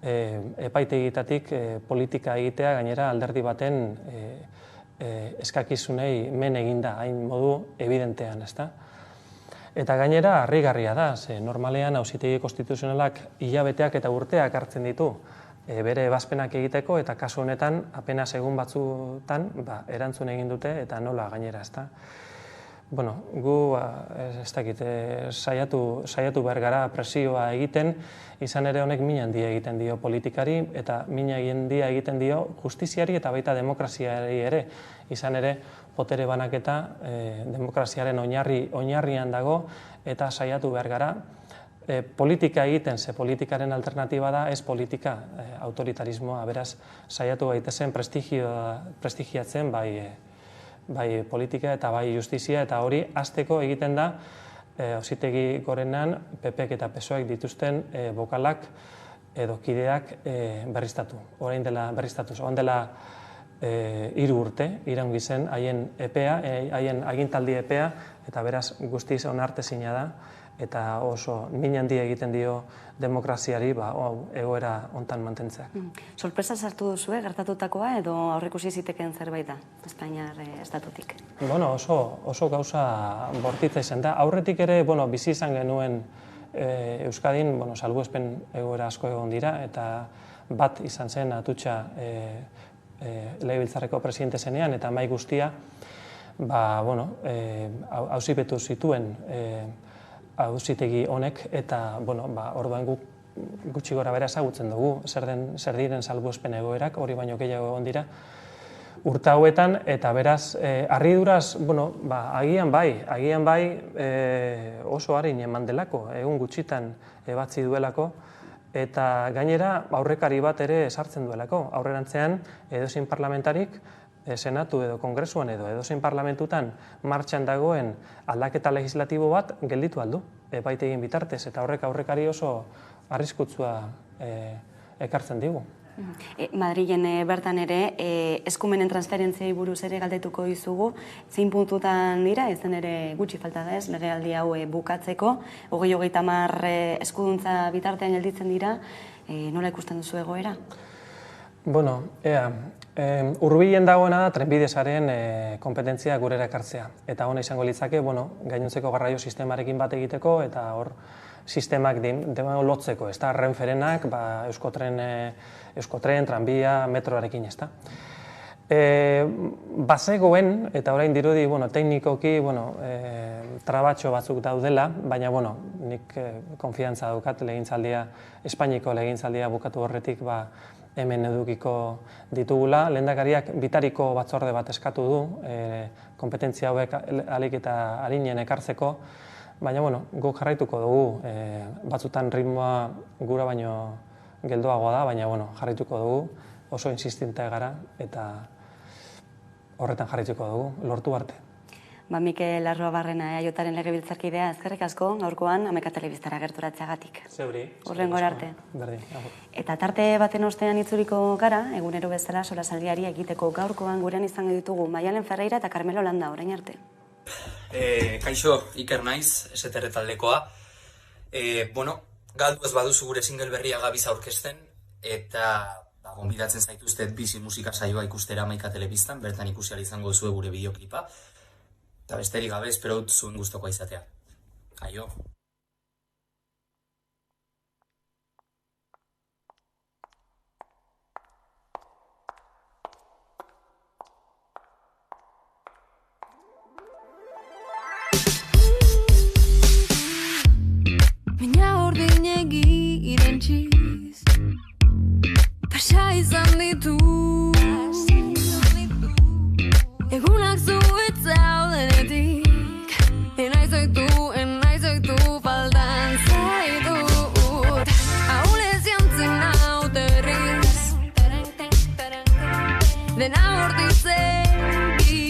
epaitegitatik politika egitea gainera alderdi baten eskakizunei men eginda, hain modu evidentean, ez da? Eta gainera harrigarria da, ze normalean Auzitegi Konstituzionalak hilabeteak eta urteak hartzen ditu bere ebazpenak egiteko, eta kasu honetan apenas egun batzutan erantzun egin dute eta nola gainera, ez da? Gu, ez dakit, saiatu behar gara presioa egiten, izan ere honek min handia egiten dio politikari, eta min handia egiten dio justiziari eta baita demokraziari ere. Izan ere, botere banaketa demokraziaren oinarrian dago, eta saiatu behar gara politika egiten, ze politikaren alternatiba da, ez politika autoritarismoa, beraz, saiatu gaitezen prestigiatzen bai politika eta bai justizia, eta hori hasteko egiten da Auzitegi Gorenean PPek eta PSOek dituzten bokalak edo kideak berriztatu. Orain dela berriztatuz, orain dela 3 urte iraungi zen haien epea, haien agintaldi epea, eta beraz guztiz onartezina da, eta oso min handia egiten dio demokraziari egoera hontan mantentzeak. Sorpresa sartu duzu, gertatutakoa, edo aurreikusi zitekeen zerbait da, Espainiar estatutik? Oso gauza bortitza izan da. Aurretik ere, bizi izan genuen Euskadin, salbuespen egoera asko egon dira, eta bat izan zen atutxa Legebiltzarreko presidente zenean, eta mai guztia, auzipetu zituen Auzitegi honek, eta orduan gutxi gora bera ezagutzen dugu, zer diren salbuespen egoerak, hori baino gehiago egon dira urte hauetan, eta beraz, harriduraz, agian bai oso harin eman delako, egun gutxitan ebatzi duelako, eta gainera aurrekari bat ere sartzen duelako. Aurrerantzean edozein parlamentarik senatu edo kongresuan edo edozein parlamentutan martxan dagoen aldaketa legislatibo bat gelditu aldu, epaitegin bitartez, eta horrek aurrekari oso arriskutsua ekartzen digu. Madrilen bertan ere, eskumenen transferentziai buruz ere galdetuko dizugu, zein puntutan dira, izan ere gutxi falta da ez, legealdi hau bukatzeko, 30 eskuduntza bitartean gelditzen dira, nola ikusten duzu egoera? Bueno, hurbilen dagoena da trenbidezaren kompetentzia gurera ekartzea. Eta hona izango litzake, gainontzeko garraio sistemarekin bat egiteko, eta hor sistemak lotzeko, ez da, renferenak, Euskotren, tranbia, metroarekin, ez da. Bazegoen, eta orain dirudi, teknikoki, trabatxo batzuk daudela, baina, nik konfiantza daukat legintzaldia, Espainiko legintzaldia bukatu horretik, hemen edukiko ditugula. Lehendakariak bitariko batzorde bat eskatu du, kompetentzia hauek alik eta arinen ekartzeko, baina, guk jarraituko dugu, batzutan ritmoa gura baino geldoagoa da, baina, jarraituko dugu, oso insistente gara, eta horretan jarraituko dugu, lortu arte. Mikel Arruabarrena, EAJaren legebiltzarkidea, eskerrik asko, gaurkoan, Ameka Telebistara gerturatzeagatik. Zeuri. Hurrengora arte. Berdin, agur. Eta tarte baten ostean itzuriko gara, egunero bezala solasaldiari egiteko gaurkoan gurean izango ditugu Maialen Ferreira eta Carmelo Landa, orain arte. Kaixo, Iker naiz, STR taldekoa. Galdu ez baduzu gure single berria gabiz aurkezten, eta gonbidatzen zaituztet bizi musika saioa ikustera Ameka Telebistan, bertan ikusi ahal izango zuen gure bideoklipa. Eta besterik gabe, espero dut zuen gustokoa izatea. Aio. Baina ordinegi irentziz pasa izan ditu egunak zuet zaudenetik enaizoitu faltan zaitut ahulez jantzen auterriz dena hortitzegi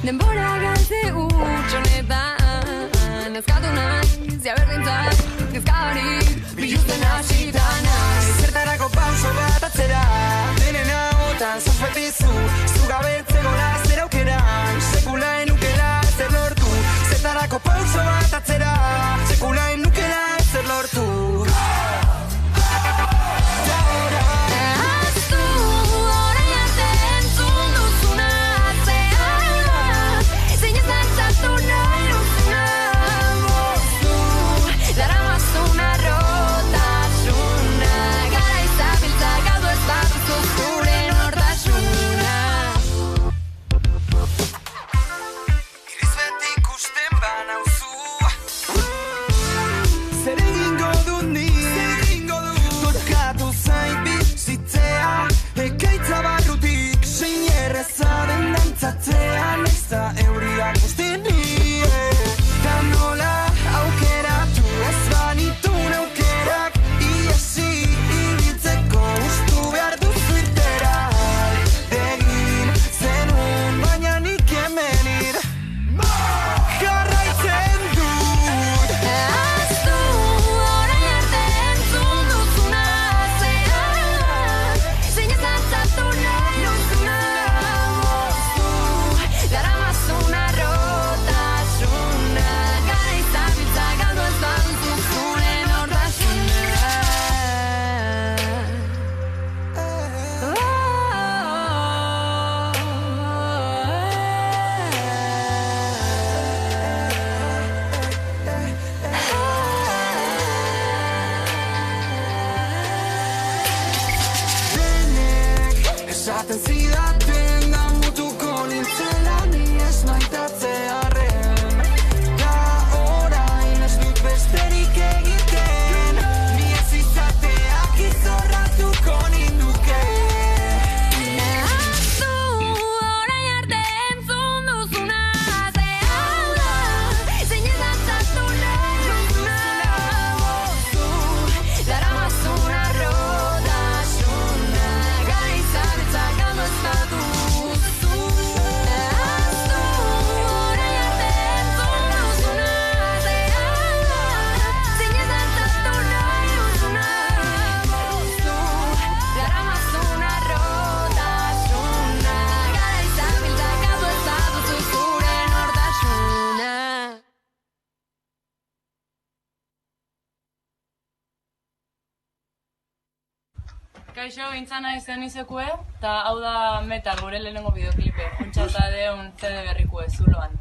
denbora galtze utxonetan ezkatu naiz, jaberdintzak kezkari biluzten hasita naiz zertarako pauso bat atzera denen ahotan zanfetizu zugabetzegona zer aukeran sekula enukela zer lortu zertarako pauso bat atzera sekula enukela zer lortu zatzean ez da euriak guztien nire eta nola aukeratu ez banitun aukerak iesi ibiltzeko ustu behar duzu irtera egin zenun baina nik hemenir jarraitzen dut ahaztu orain arte entzun duzuna zean zein ez antzatu nahi duzuna una rotasuna gara izabiltza galdu ez baduzu zure nortasuna denek esaten zidaten da mutuko nintzela maitatzearen da orain ez dut besterik egiten ni ez izateak izorratuko ninduke ahaztu orain arte entzun duzuna zehala zein ez antzatu nahi duzuna bozu daramazuna rotasuna gara izabiltza galdu ez Kaixo, gintzana izan izekue, eta hau da Metal gure lehenengo bideoklipe. Ontsa eta deun CD berrikue, zuloan.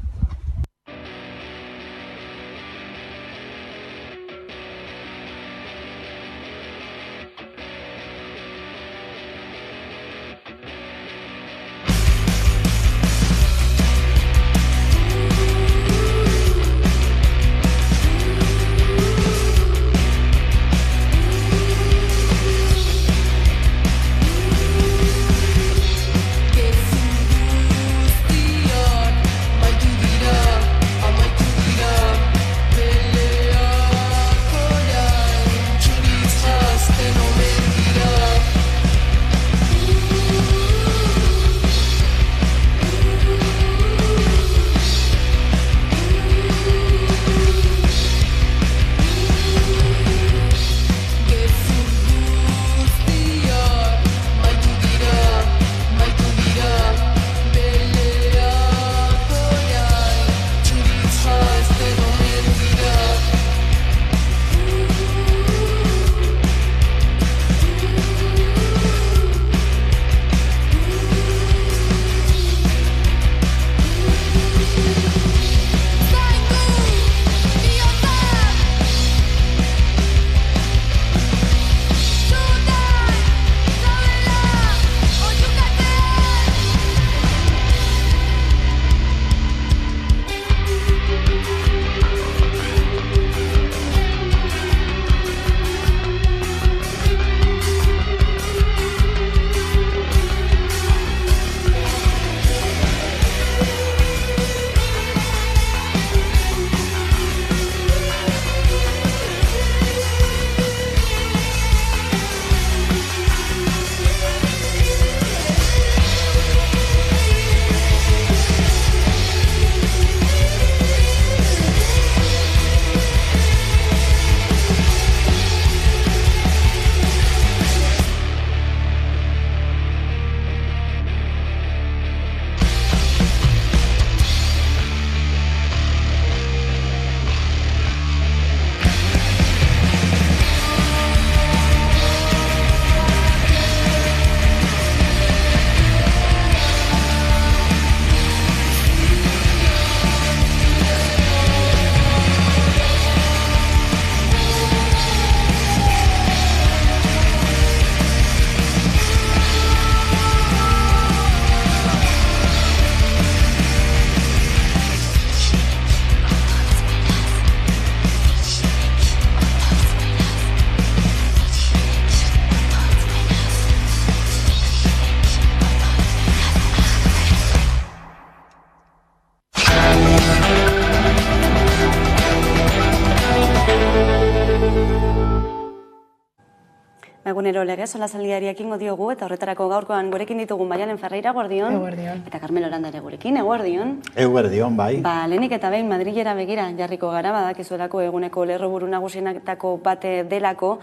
Egunero legez, solasaldiari ekingo diogu eta horretarako gaurkoan gurekin ditugun Maialen Ferreira, eguerdion. Eguerdion. Eta Carmelo Aranda ere gurekin, eguerdion. Eguerdion, bai. Lehenik eta behin Madrilera begira jarriko gara, badakizuelako eguneko lerroburu nagusienetako bate delako,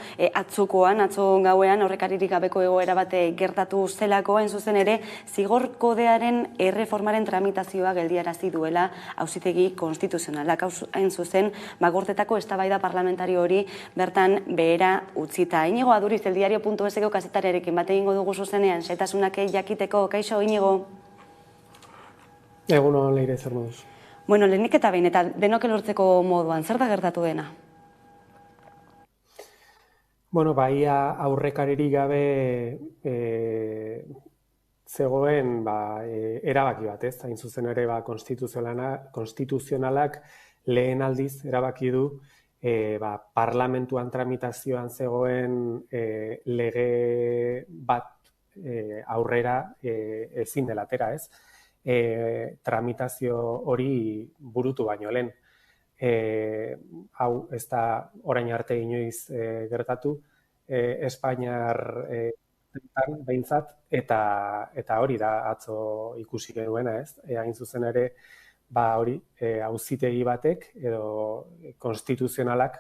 atzukoan, atzo gauean horrekaririk gabeko egoera bate gertatu zelako, hain zuzen ere, zigor kodearen erreformaren tramitazioa geldiarazi duela auzitegi konstituzionalak, hain zuzen, gortetako eztabaida parlamentario hori bertan behera utzita. Inigo Aduriz, eldiario.eseko kazetarekin bate egingo dugu zuzenean, setasunak jakiteko, kaixo, Inigo? Eguno, Leire, zer moduz. Bueno, lehenik eta behin, eta denok elortzeko moduan, zer da gertatu dena? Bueno, baia aurrekaririk gabe zegoen erabaki bat, ez? Hain zuzen ere konstituzionalak lehen aldiz erabaki du parlamentuan tramitazioan zegoen lege bat aurrera ezin dela atera, ez? Tramitazio hori burutu baino lehen. Hau ez da orain arte inoiz gertatu, Espainiar behintzat, eta hori da atzo ikusi genuena, ez? Hain zuzen ere, hori, auzitegi batek edo konstituzionalak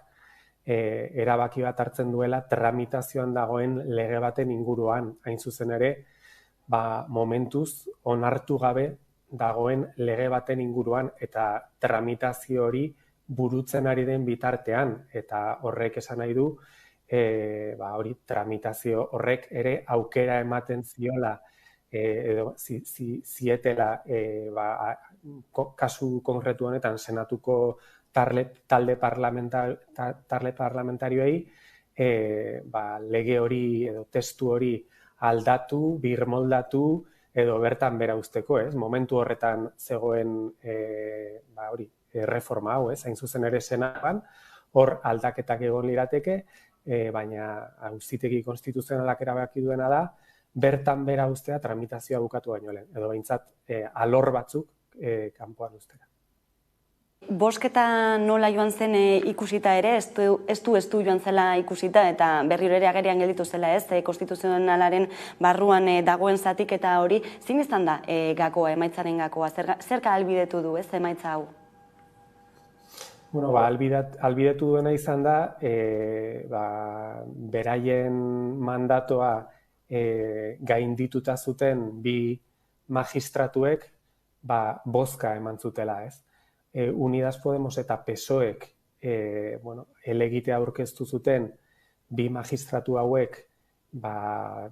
erabaki bat hartzen duela tramitazioan dagoen lege baten inguruan. Hain zuzen ere, momentuz onartu gabe dagoen lege baten inguruan eta tramitazio hori burutzen ari den bitartean, eta horrek esan nahi du hori tramitazio horrek ere aukera ematen ziola edo zietela kasu konkretu honetan senatuko talde parlamentarioei lege hori edo testu hori aldatu, birmoldatu edo bertan bera usteko, momentu horretan zegoen reforma hau, hain zuzen ere senatuan, hor aldaketak egon lirateke, baina auzitegi konstituzionalak erabaki duena da, bertan bera ustea tramitazioa bukatu baino lehen, edo behintzat alor batzuk kanpoan ustera. Bosketa nola joan zen ikusita ere, ez du joan zela ikusita eta berriro ere agerian gelditu zela konstituzionalaren barruan dagoen zatik eta hori, zin izan da gakoa, emaitzaren gakoa, zerka albidetu du emaitza hau? Bueno, albidetu duena izan da, beraien mandatoa gaindituta zuten bi magistratuek bozka eman zutela, ez? Unidas Podemos eta PSOEk helegitea aurkeztu zuten bi magistratu hauek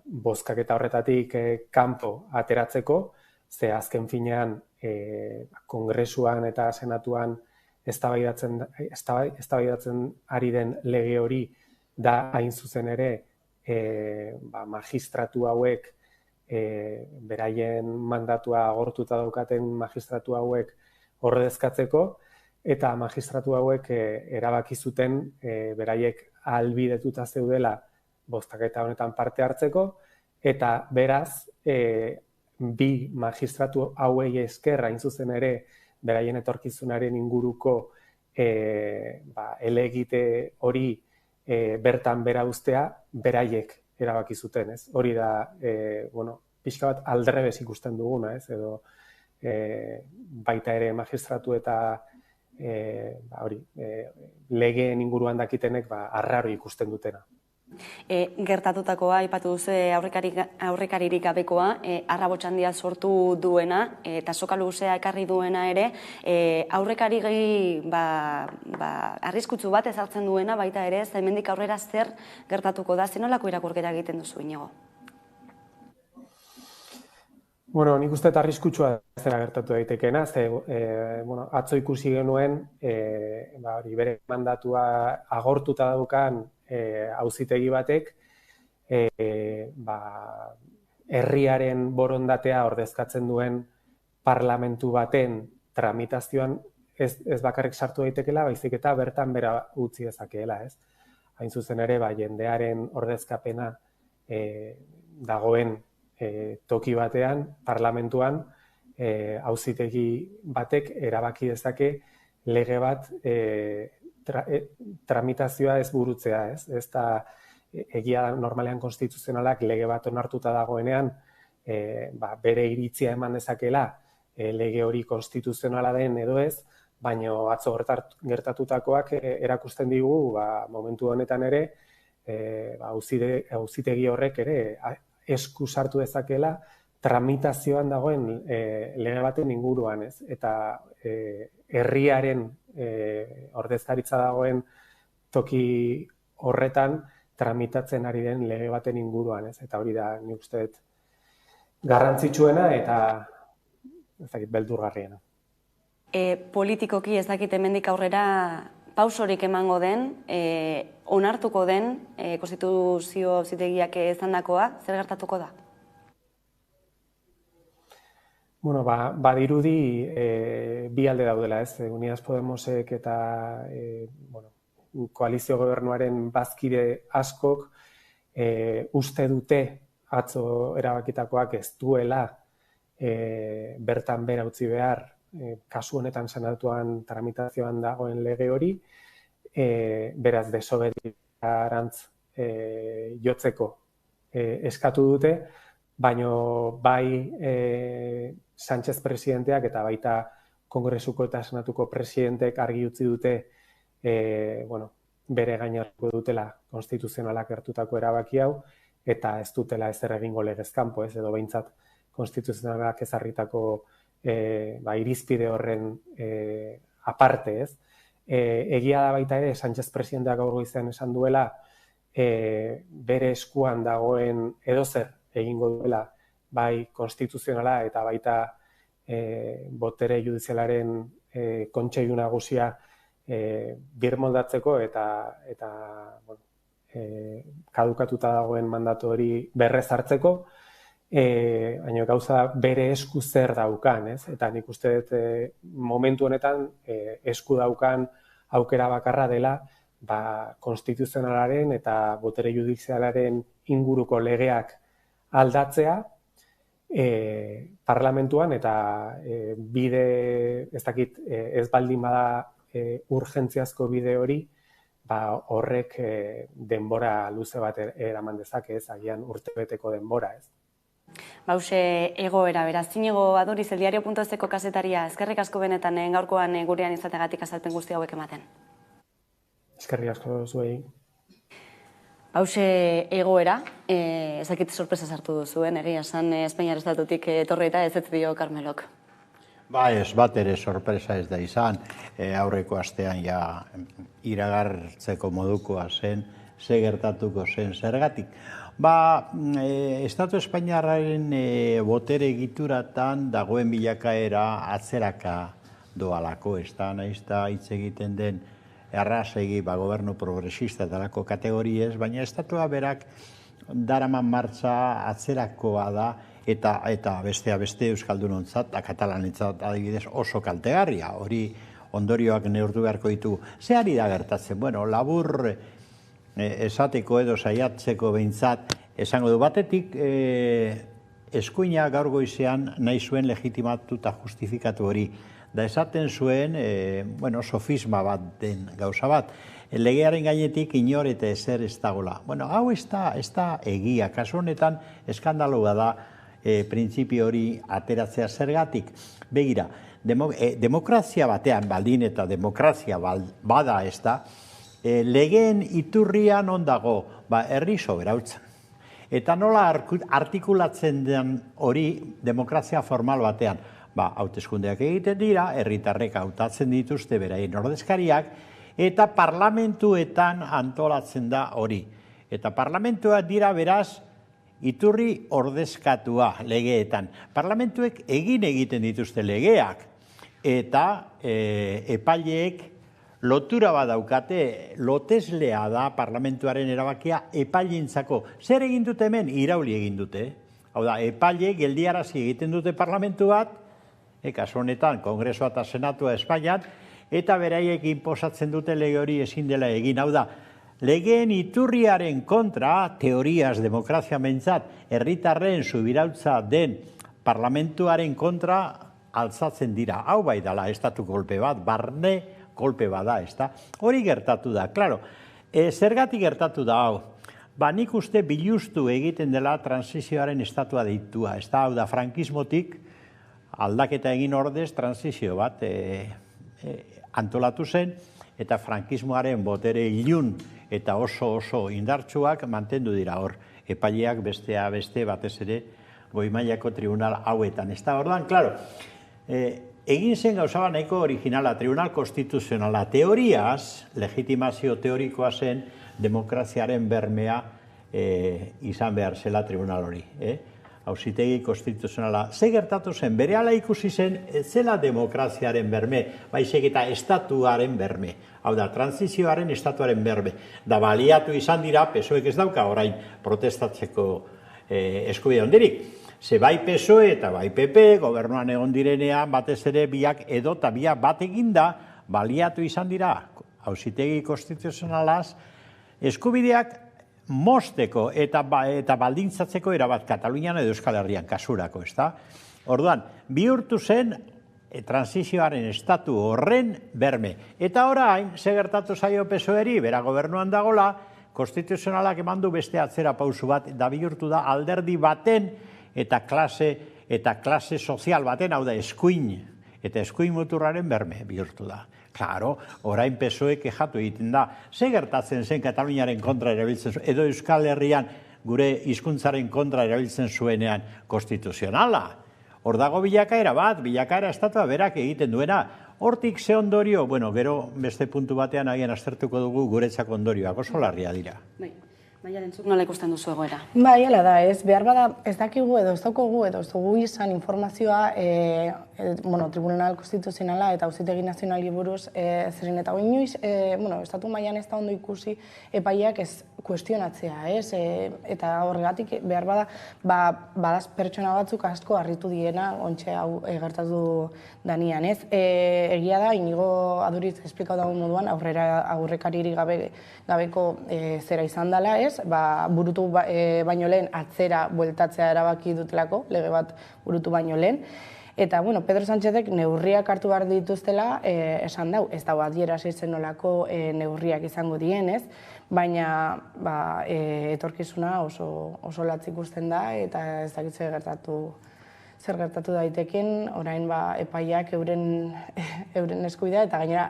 bozkaketa horretatik kanpo ateratzeko, ze azken finean Kongresuan eta Senatuan eztabaidatzen ari den lege hori da hain zuzen ere magistratu hauek beraien mandatua agortuta daukaten magistratu hauek ordezkatzeko eta magistratu hauek erabaki zuten beraiek ahalbidetuta zeudela bozkaketa honetan parte hartzeko eta beraz bi magistratu hauei esker hain zuzen ere beraien etorkizunaren inguruko helegite hori bertan bera ustea beraiek erabaki zuten, ez? Hori da, pixka bat aldrebes ikusten duguna, ez? Edo baita ere magistratu eta legeen inguruan dakitenek arraro ikusten dutena. Gertatutakoa, aipatu duzu aurrekaririk gabekoa, arrabotxandia sortu duena eta soka luzea ekarri duena ere, aurrekari arriskutsu bat ezartzen duena baita ere, hemendik aurrera zer gertatuko da, zenolako irakurketa egiten duzu, Iñigo? Bueno, nik uste eta arriskutsua zera gertatu daitekeena, atzo ikusi genuen, bere mandatua agortuta daukan auzitegi batek, herriaren borondatea ordezkatzen duen parlamentu baten tramitazioan ez bakarrik sartu daitekela, baizik eta bertan bera utzi dezakeela, ez? Hain zuzen ere, jendearen ordezkapena dagoen toki batean, parlamentuan, auzitegi batek erabaki dezake lege bat tramitazioa ez burutzea, ez? Ez da egia normalean konstituzionalak lege bat onartuta dagoenean, bere iritzia eman dezakela lege hori konstituzionala den edo ez, baina atzo gertatutakoak erakusten digu momentu honetan ere auzitegi horrek ere esku sartu dezakela tramitazioan dagoen lege baten inguruan, ez? Eta herriaren ordezkaritza dagoen toki horretan tramitatzen ari den lege baten inguruan, ez? Eta hori da, nik uste dut, garrantzitsuena eta beldurgarriena. Politikoki ez dakit hemendik aurrera pausorik emango den, onartuko den konstituzio auzitegiak esandakoa, zer gertatuko da? Bueno, badirudi bi alde daudela, ez? Unidas Podemosek eta koalizio gobernuaren bazkide askok uste dute atzo erabakitakoak ez duela bertan bera utzi behar kasu honetan senatuan tramitazioan dagoen lege hori, beraz desobedientzarantz jotzeko eskatu dute, baina bai Sánchez presidenteak eta baita Kongresuko eta Senatuko presidentek argi utzi dute bere gainartuko dutela konstituzionalak hartutako erabaki hau, eta ez dutela ezer egingo legez kanpo, ez, edo behintzat konstituzionalak ezarritako irizpide horren aparte, ez. Egia da baita ere, Sánchez presidenteak gaur goizean esan duela, bere eskuan dagoen edozer egingo duela, bai konstituzionala eta baita botere judizialaren kontseilu nagusia birmoldatzeko eta kadukatuta dagoen mandatu hori berrezartzeko, baina gauza bere esku zer daukan, ez? Eta nik uste dut momentu honetan esku daukan aukera bakarra dela konstituzionalaren eta botere judizialaren inguruko legeak aldatzea parlamentuan eta bide, ez dakit, ez baldin bada urgentziazko bide hori, horrek denbora luze bat eraman dezake, ez, agian urtebeteko denbora, ez. Bauxe egoera, beraz, Iñigo Aduriz, eldiario.ezko kazetaria, eskerrik asko benetan gaurkoan gurean izategatik azalpen guzti hauek ematen. Eskerrik asko zuei. Bauxe egoera, ezakit sorpresa sartu duzuen, egia esan Espainiar estatutik etorri eta ez dio Karmelok. Ez bat ere sorpresa ez da izan, aurreko astean ja iragartzeko modukoa zen, ze gertatuko zen zergatik. Estatu Espainiarraren botere egituratan dagoen bilakaera atzeraka doalako, ez da, nahiz da hitz egiten den errazegi gobernu progresista dalako kategoriez, baina estatua berak daraman martza atzerakoa da, eta bestea beste euskaldunontzat, eta katalanentzat adibidez oso kaltegarria, hori ondorioak neurtu beharko ditu. Ze ari da gertatzen? Bueno, labur esateko edo saiatzeko behintzat, esango du batetik, eskuina gaur goizean nahi zuen legitimatu eta justifikatu hori. Da esaten zuen, sofisma bat den gauza bat, legearen gainetik inor eta ezer ez dagoela. Bueno, hau ez da egia, kasu honetan eskandaloa da printzipio hori ateratzea zergatik. Begira, demokrazia batean baldin eta demokrazia bada ez da, legeen iturrian ondago, herri soberautzen. Eta nola artikulatzen den hori demokrazia formal batean? Hauteskundeak egiten dira, herritarrek hautatzen dituzte beraien ordezkariak, eta parlamentuetan antolatzen da hori. Eta parlamentuak dira beraz iturri ordezkatua legeetan. Parlamentuek egiten dituzte legeak, eta epaileek lotura bat daukate, loteslea da parlamentuaren erabakia epaileentzako. Zer egin dute hemen? Irauli egin dute. Hau da, epaileek geldiarazi egiten dute parlamentu bat, kasu honetan Kongresua eta Senatua Espainian, eta beraiek inposatzen dute lege hori ezin dela egin. Hau da, legeen iturriaren kontra, teoriaz demokrazia mentzat, herritarren subirautza den parlamentuaren kontra altzatzen dira. Hau bai dela, estatu kolpe bat, barne kolpe bada, ez da? Hori gertatu da, klaro. Zergatik gertatu da hau? Nik uste bilustu egiten dela transizioaren estatua deitua, ez da? Hau da, frankismotik aldaketa egin ordez transizio bat antolatu zen, eta frankismoaren botere ilun eta oso indartsuak mantendu dira hor. Epaileak bestea beste batez ere goi mailako tribunal hauetan. Ez da, orduan, klaro, egin zen gauzaba nahiko originala, tribunal konstituzionala. Teoriaz, legitimazio teorikoa zen demokraziaren bermea izan behar zela tribunal hori. Auzitegi konstituzionala. Ze gertatu zen, berehala ikusi zen, zela demokraziaren berme, baizik eta estatuaren berme. Hau da, transizioaren estatuaren berme. Da baliatu izan dira, PSOEk ez dauka orain protestatzeko eskubide hondirik. Ze bai PSOE eta bai PP, gobernuan egon direnean, batez ere biak edota biak bat eginda, baliatu izan dira, auzitegi konstituzionalaz, eskubideak mosteko eta baldintzatzeko erabat Katalunian edo Euskal Herrian kasurako, ez da? Orduan, bihurtu zen transizioaren estatu horren berme. Eta orain, ze gertatu zaio PSOEri, bera gobernuan dagola, konstituzionalak eman du beste atzera pausu bat, da bihurtu da alderdi baten eta klase sozial baten, hau da, eskuin, eta eskuin muturraren berme bihurtu da. Claro, orain PSOE kexatu egiten da. Ze gertatzen zen Kataluniaren kontra erabiltzen zuen, edo Euskal Herrian gure hizkuntzaren kontra erabiltzen zuenean konstituzionala. Hor dago bilakaera bat, bilakaera estatua berak egiten duena. Hortik ze ondorio, bueno, gero beste puntu batean agian aztertuko dugu guretzako ondorioak, oso larria dira. Maialen, zuk nola ikusten duzu egoera? Bai, hala da, ez behar bada ez dakigu edo ez daukogu edo ez dugu izan informazioa Tribunal Konstituzionala eta Auzitegi Nazionali buruz zeren eta inoiz, estatu mailan ez da ondo ikusi epaiak ez kuestionatzea, ez? Eta horregatik behar bada, badaz pertsona batzuk asko harritu diena ontxe hau gertatu danian, ez? Egia da, Inigo Aduriz esplikatu dagoen moduan, aurrekaririk gabeko zera izan dela, ez? Burutu baino lehen atzera bueltatzea erabaki dutelako, lege bat burutu baino lehen. Eta, Pedro Sánchezek neurriak hartu behar dituztela esan dau. Ez dago adierazitzen nolako neurriak izango dienez, baina etorkizuna oso latz ikusten da eta ez dakit zer gertatu daiteken, orain epaiak euren eskuidea eta gainera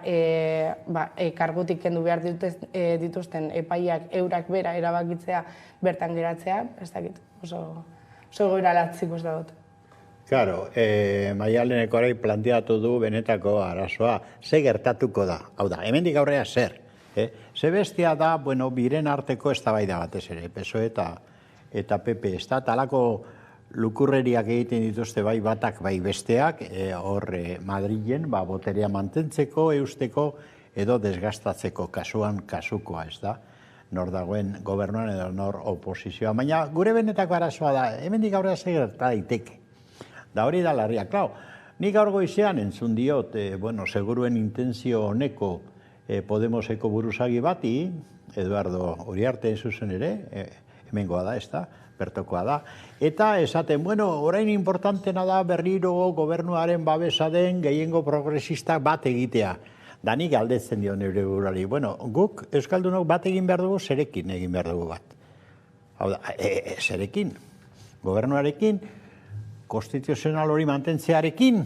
kargutik kendu behar dituzten epaiak eurak bera erabakitzea bertan geratzea, ez dakit, oso egoera latz ikusten dut. Claro, Maialeneko orai planteatu du benetako arazoa. Ze gertatuko da? Hau da, hemendik aurrera zer? Ze bestia da, biren arteko eztabaida batez ere, PSOE eta PP. Ez da, talako lukurreriak egiten dituzte bai batak, bai besteak, hor Madrilen, boterea mantentzeko, eusteko, edo desgastatzeko kasukoa, ez da? Nor dagoen gobernuan edo nor oposizioa. Baina gure benetako arazoa da, hemendik aurrera ze gerta daiteke. Da hori da larria. Klau, nik gaur goizean entzun diot, seguruen intentzio honeko Podemoseko buruzagi bati, Eduardo Uriarte zuzen ere, hemengoa da, ez da, bertokoa da, eta esaten, orain importantena da berriro gobernuaren babesa den gehiengo progresista bat egitea. Da nik galdetzen dio neure burari. Guk euskaldunok bat egin behar dugu, zerekin egin behar dugu bat. Hau da, zerekin, gobernuarekin, konstituzional hori mantentzearekin,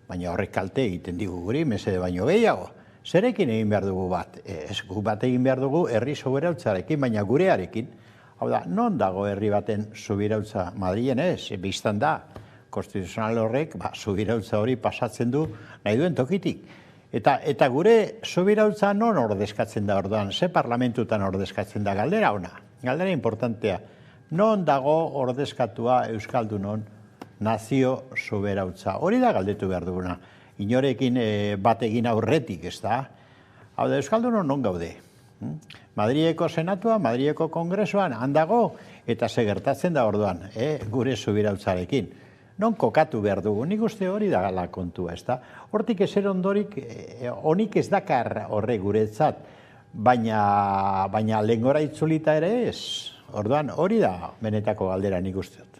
baina horrek kalte egiten digu guri, mesede baino gehiago. Zerekin egin behar dugu bat? Guk bat egin behar dugu herri subirautzarekin, baina gurearekin. Hau da, non dago herri baten subirautza Madrilen ez? Bistan da, konstituzional horrek subirautza hori pasatzen du nahi duen tokitik. Eta gure subirautza non ordezkatzen da orduan? Ze parlamentutan ordezkatzen da? Galdera ona, galdera importantea. Non dago ordezkatua Euskaldunon nazio subirautza? Hori da galdetu behar duguna. Inorekin bat egin aurretik, ez da? Hau da, Euskaldunon non gaude? Madrileko senatua, Madrileko kongresoan, handago, eta ze gertatzen da orduan, gure subirautzarekin. Non kokatu behar dugu, nik uste hori da gala kontua, ez da? Hortik ezer ondorik, honik ez dakar horre guretzat, baina lehengora itzulita ere ez. Orduan, hori da benetako galdera nik uste dut.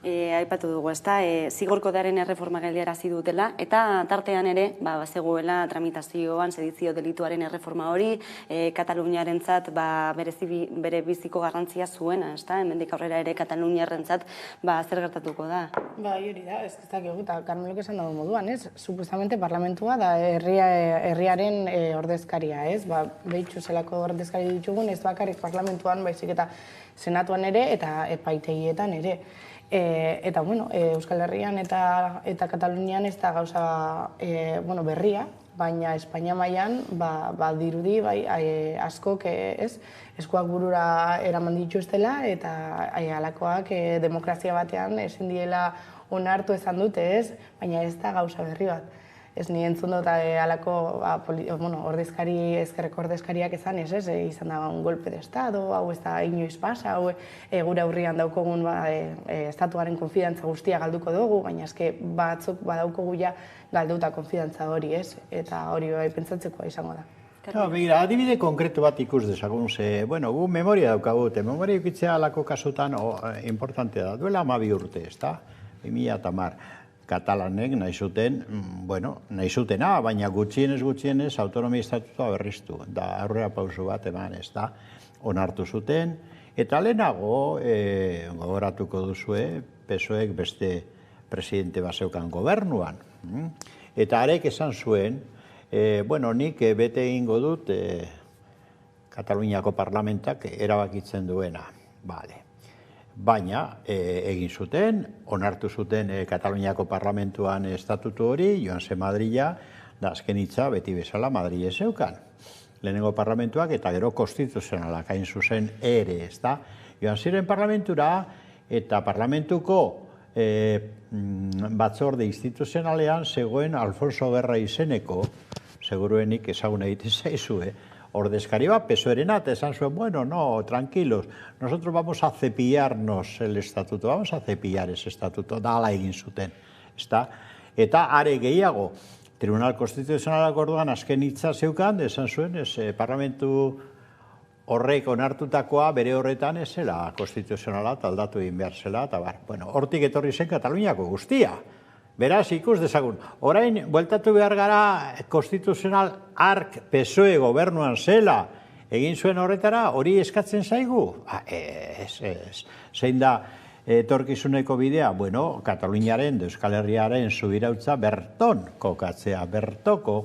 Aipatu dugu, ez da, zigorkodearen erreforma geldiarazi dutela, eta tartean ere, zegoela tramitazioan sedizio delituaren erreforma hori, Kataluniarentzat bere biziko garrantzia zuena, ez da, hemendik aurrera ere Kataluniarrentzat zer gertatuko da. Hori da, ez dakigu, eta Carmelok esan dago moduan, ez? Supuestamente parlamentua da herriaren ordezkaria, ez? Behitxu zelako ordezkari ditugun, ez bakarrik parlamentuan, baizik eta senatuan ere eta epaitegietan ere. Eta, Euskal Herrian eta Katalunian ez da gauza berria, baina Espainia mailan dirudi askok eskuak burura eraman dituztela eta halakoak demokrazia batean ezin diela onartu esan dute, ez? Baina ez da gauza berri bat. Ez ni entzun dut halako ezkerreko ordezkariak ezan ez, izan da un golpe de estado, hau ez da inoiz pasa, hau gure aurrian daukogun estatuaren konfidantza guztia galduko dugu, baina eske batzuk badaukogu ja galduta konfidantza hori, ez? Eta hori pentsatzekoa izango da. Begira, adibide konkretu bat ikus dezagun, gu memoria daukagu, memoria ikitzea halako kasutan importantea da, duela 12 urte, ez da? 2010. Katalanek nahi zutena, baina gutxienez autonomia estatutua berriztu. Da aurrera pausu bat eman, ez da, onartu zuten. Eta lehenago, gogoratuko duzue, PSOEk beste presidente baseukan gobernuan. Eta arek esan zuen, nik bete egingo dut Kataluniako parlamentak erabakitzen duena. Baina egin zuten, onartu zuten Kataluniako parlamentuan estatutu hori, joan ze Madrila, da azken hitza beti bezala Madrile zeukan. lehenengo parlamentuak, eta gero konstituzionalak hain zuzen ere, ez da? Joan ziren parlamentura, eta parlamentuko batzorde instituzionalean zegoen Alfonso Guerra izeneko, seguruenik ezaguna egiten zaizue, ordezkari bat, PSOE-rena, eta esan zuen, bueno, no, tranquilos, nosotros vamos a cepillarnos el estatuto, vamos a cepillar ese estatuto, da ala egin zuten, ezta? Eta are gehiago, Tribunal Konstituzionalak orduan azken hitza zeukan, esan zuen, parlamentu horrek onartutakoa bere horretan ez zela konstituzionala aldatu egin behar zela, eta bueno, hortik etorri zen Kataluniako guztia. Beraz, ikus dezagun, orain, bueltatu behar gara konstituzional ark PSOE gobernuan zela egin zuen horretara, hori eskatzen zaigu? Zein da etorkizuneko bidea? Bueno, Kataluniaren, Euskal Herriaren subirautza berton kokatzea, bertoko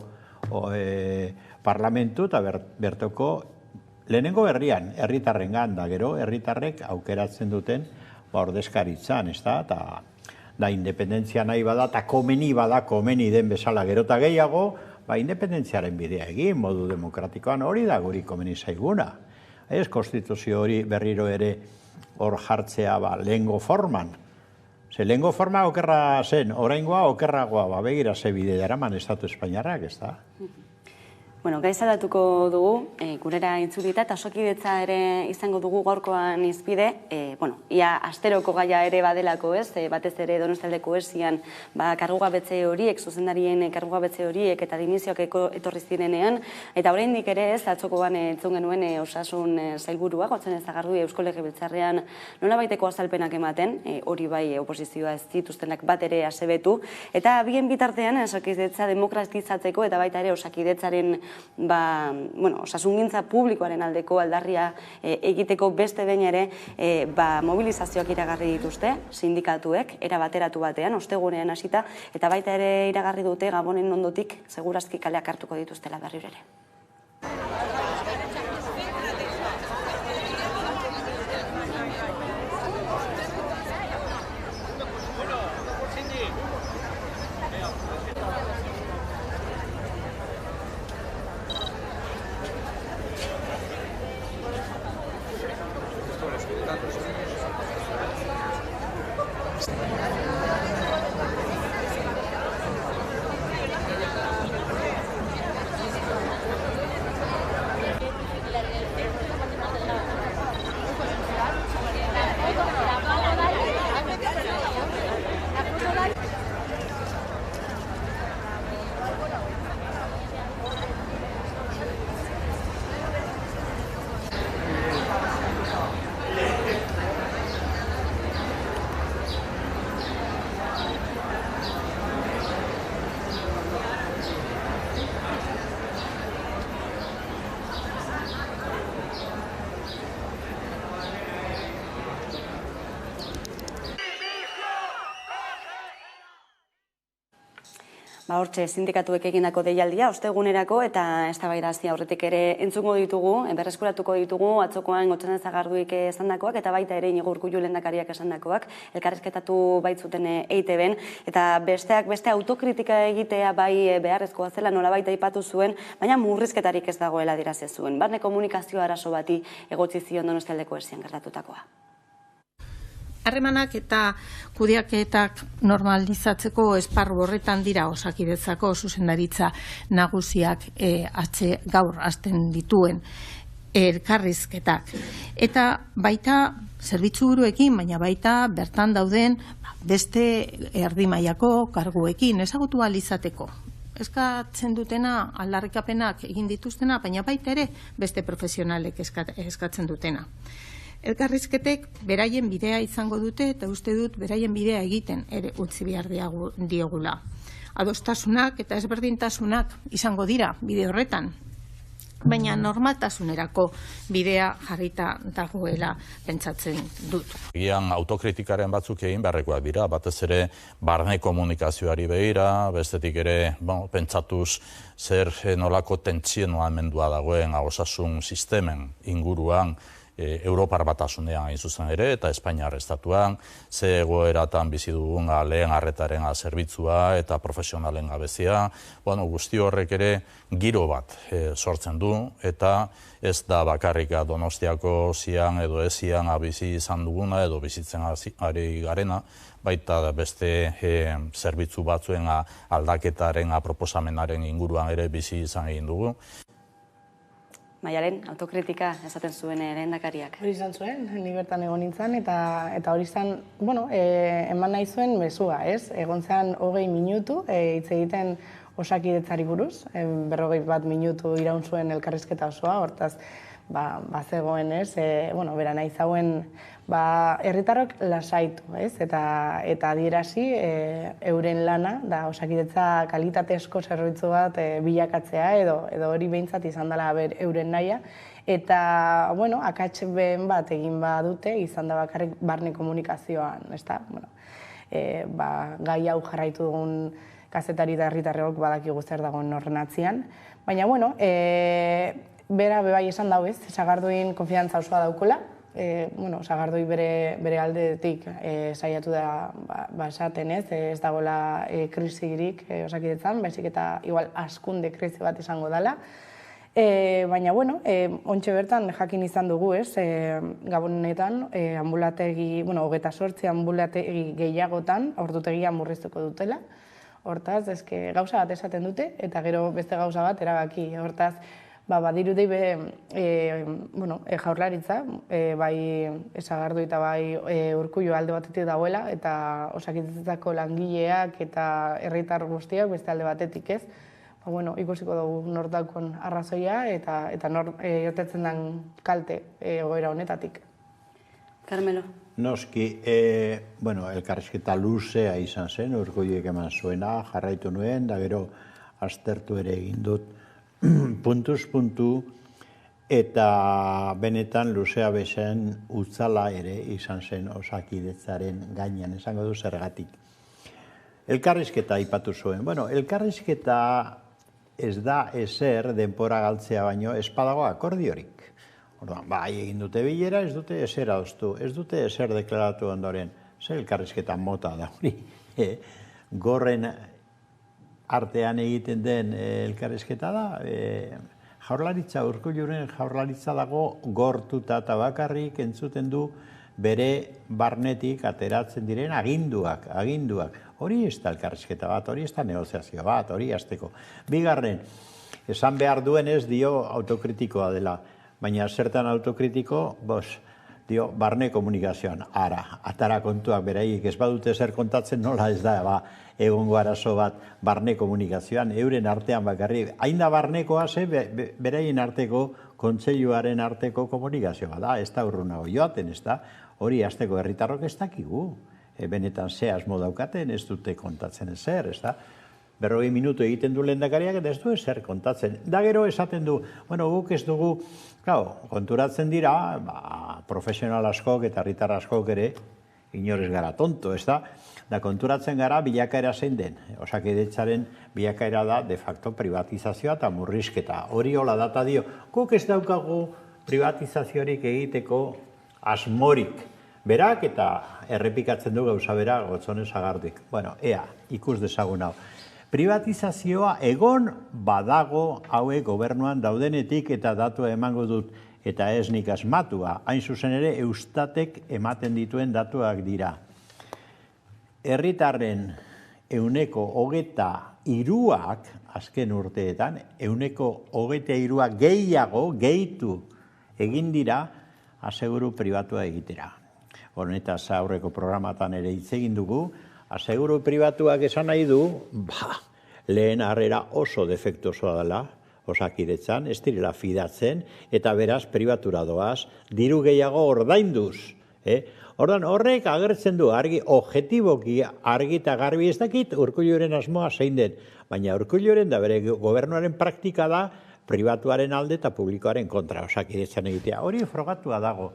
parlamentu eta bertoko lehenengo herrian, herritarren ganda, gero herritarrek aukeratzen duten ordezkaritzan, ez da, eta da independentzia nahi bada, eta komeni bada, komeni den bezala gero eta gehiago, independentziaren bidea egin, modu demokratikoan hori da guri komeni zaiguna. Ez konstituzio hori berriro ere hor jartzea lehengo forman. Ze lehengo forma okerra zen, oraingoa okerragoa, begira ze bide daraman Estatu Espainiarrak, ez da? Bueno, gaizalatuko dugu, gurera intzulita, eta osokidetza ere izango dugu gaurkoan izpide, ia asteroko gaia ere badelako, ez? Batez ere Donostialdeko esian kargugabetze horiek, zuzendarien kargugabetze horiek eta dimizioak etorri zirenean, eta oraindik ere ez, atzokoan entzun genuen osasun sailburua, Gotzone Sagardui Eusko Legebiltzarrean nolabaiteko azalpenak ematen, hori bai oposizioa ez dituztenak bat ere asebetu, eta bien bitartean osakidetza demokratizatzeko eta baita ere osakidetzaren osasungintza publikoaren aldeko aldarria egiteko beste behin ere mobilizazioak iragarri dituzte, sindikatuek, era bateratu batean, ostegunean hasita, eta baita ere iragarri dute Gabonen ondotik segurazki kaleak hartuko dituztela berriro ere. Hortxe, sindikatuek egindako deialdia, ostegunerako eta eztabaidazio aurretik ere entzungo ditugu, berreskuratuko ditugu, atzokoan Gotzone Sagarduik esandakoak eta baita ere Iñigo Urkullu lehendakariak esandakoak, elkarrizketatu baitzuten EITB-en, eta besteak beste autokritika egitea bai beharrezkoa zela nolabait aipatu zuen, baina murrizketarik ez dagoela adierazi zuen. Barne komunikazio arazo bati egotzi zion Donostialdeko esian gertatutakoa. Harremanak eta kudeaketak normalizatzeko esparru horretan dira Osakidetzako zuzendaritza nagusiak gaur hasten dituen elkarrizketak. Eta baita zerbitzuburuekin, baina baita bertan dauden beste erdi mailako karguekin ezagutu ahal izateko. Eskatzen dutena, aldarrikapenak egin dituztena, baina baita ere beste profesionalek eskatzen dutena. Elkarrizketek beraien bidea izango dute eta uste dut beraien bidea egiten ere utzi behar diogula. Adostasunak eta ezberdintasunak izango dira bide horretan, baina normaltasunerako bidea jarrita dagoela pentsatzen dut. Egian autokritikaren batzuk egin beharrekoak dira, batez ere barne komunikazioari begira, bestetik ere pentsatuz zer nolako tentsio mendua dagoen osasun sistemen inguruan, Europar Batasunean hain zuzen ere, eta Espainiar estatuan, ze egoeratan bizi dugun lehen arretaren zerbitzua eta profesionalen gabezia, guzti horrek ere giro bat sortzen du, eta ez da bakarrik Donostiako zian edo ezian bizi izan duguna edo bizitzen ari garena, baita beste zerbitzu batzuen aldaketaren proposamenaren inguruan ere bizi izan egin dugu. Maialen, autokritika esaten zuen lehendakariak. Hori izan zuen, ni bertan egon nintzen, eta hori izan, eman nahi zuen mezua, ez? Egon zen 20 minutu, hitz egiten Osakidetzari buruz, 41 minutu iraun zuen elkarrizketa osoa, hortaz, bazegoen, ez? Bera nahi zauen, herritarrok lasaitu, ez? Eta adierazi euren lana, da Osakidetza kalitatezko zerbitzu bat bilakatzea, edo hori behintzat izan dela euren nahia. Eta, akats behen bat egin badute, izan da bakarrik barne komunikazioan, ez da? Gai hau jarraitu dugun kazetari eta herritarrok badakigu zer dagoen horren atzian. Baina, bera bebai esan dau ez, Sagardoin konfidantza osoa daukola. Sagardoi bere aldetik saiatu da esaten ez dagoela krisirik Osakidetzan, baizik eta igual askunde krisi bat izango dela. Baina, ontxe bertan jakin izan dugu ez, Gabonetan ambulategi, 28 ambulategi gehiagotan ordutegia murriztuko dutela. Hortaz, gauza bat esaten dute, eta gero beste gauza bat erabaki. Hortaz, badirudi Jaurlaritza, bai Sagardoi eta bai Urkullu alde batetik dagoela, eta Osakidetzetako langileak eta herritar guztiak beste alde batetik ez. Ikusiko dugu nor daukon arrazoia eta nor jotetzen den kalte egoera honetatik. Carmelo. Noski, elkarrizketa luzea izan zen, Urkulluek eman zuena, jarraitu nuen, da gero aztertu ere egin dut puntuz puntu, eta benetan luzea bezen utzala ere izan zen Osakidetzaren gainean, esango du zergatik. Elkarrizketa aipatu zuen. Elkarrizketa ez da ezer denpora galtzea baino ez badago akordiorik. Bai, egin dute bilera, ez dute ezer adostu, ez dute ezer deklaratu ondoren. Zer elkarrizketa mota da hori. Gorren artean egiten den elkarrizketa da, Jaurlaritza, Urkulluren Jaurlaritza dago gortuta eta bakarrik entzuten du bere barnetik ateratzen diren aginduak. Hori ez da elkarrizketa bat, hori ez da negoziazio bat, hori hasteko. Bigarren, esan behar duen ez dio autokritikoa dela. Baina zertan autokritiko, dio, barne komunikazioan, atara kontuak beraiek ez badute zer kontatzen nola ez da, egongo arazo bat barne komunikazioan, euren artean bakarri, hain da barnekoa ze beraien arteko, kontseiluaren arteko komunikazioa da, ez da urrunago joaten, ez da, hori hasteko herritarrok ez dakigu, benetan ze asmo daukaten, ez dute kontatzen ezer, ez da, 40 minutu egiten du lehendakariak eta ez du ezer kontatzen. Da gero esaten du, guk ez dugu, konturatzen dira, profesional askok eta herritar askok ere, inorez gara tonto, ez da? Da konturatzen gara bilakaera zein den. Osakidetzaren bilakaera da de facto privatizazioa eta murrizketa. Hori hola data dio, guk ez daukagu privatizaziorik egiteko asmorik. Berak eta errepikatzen du gauza bera Gotzone Sagarduik. Ea, ikus dezagun hau. Privatizazioa egon badago hauek gobernuan daudenetik eta datua emango dut eta ez nik asmatua. Hain zuzen ere Eustatek ematen dituen datuak dira. Herritarren 23%ak azken urteetan, 23% gehitu egin dira aseguru pribatua egitera. Honetaz aurreko programatan ere hitz egin dugu, aseguru pribatuak esan nahi du, lehen harrera oso defektuosoa dela, Osakidetzan, ez direla fidatzen, eta beraz pribatura doaz, diru gehiago ordainduz. Horrek agertzen du, objektiboki argi eta garbi ez dakit Urkulluren asmoa zein den, baina Urkulluren da bere gobernuaren praktika da pribatuaren alde eta publikoaren kontra Osakidetzan egitea. Hori frogatua dago.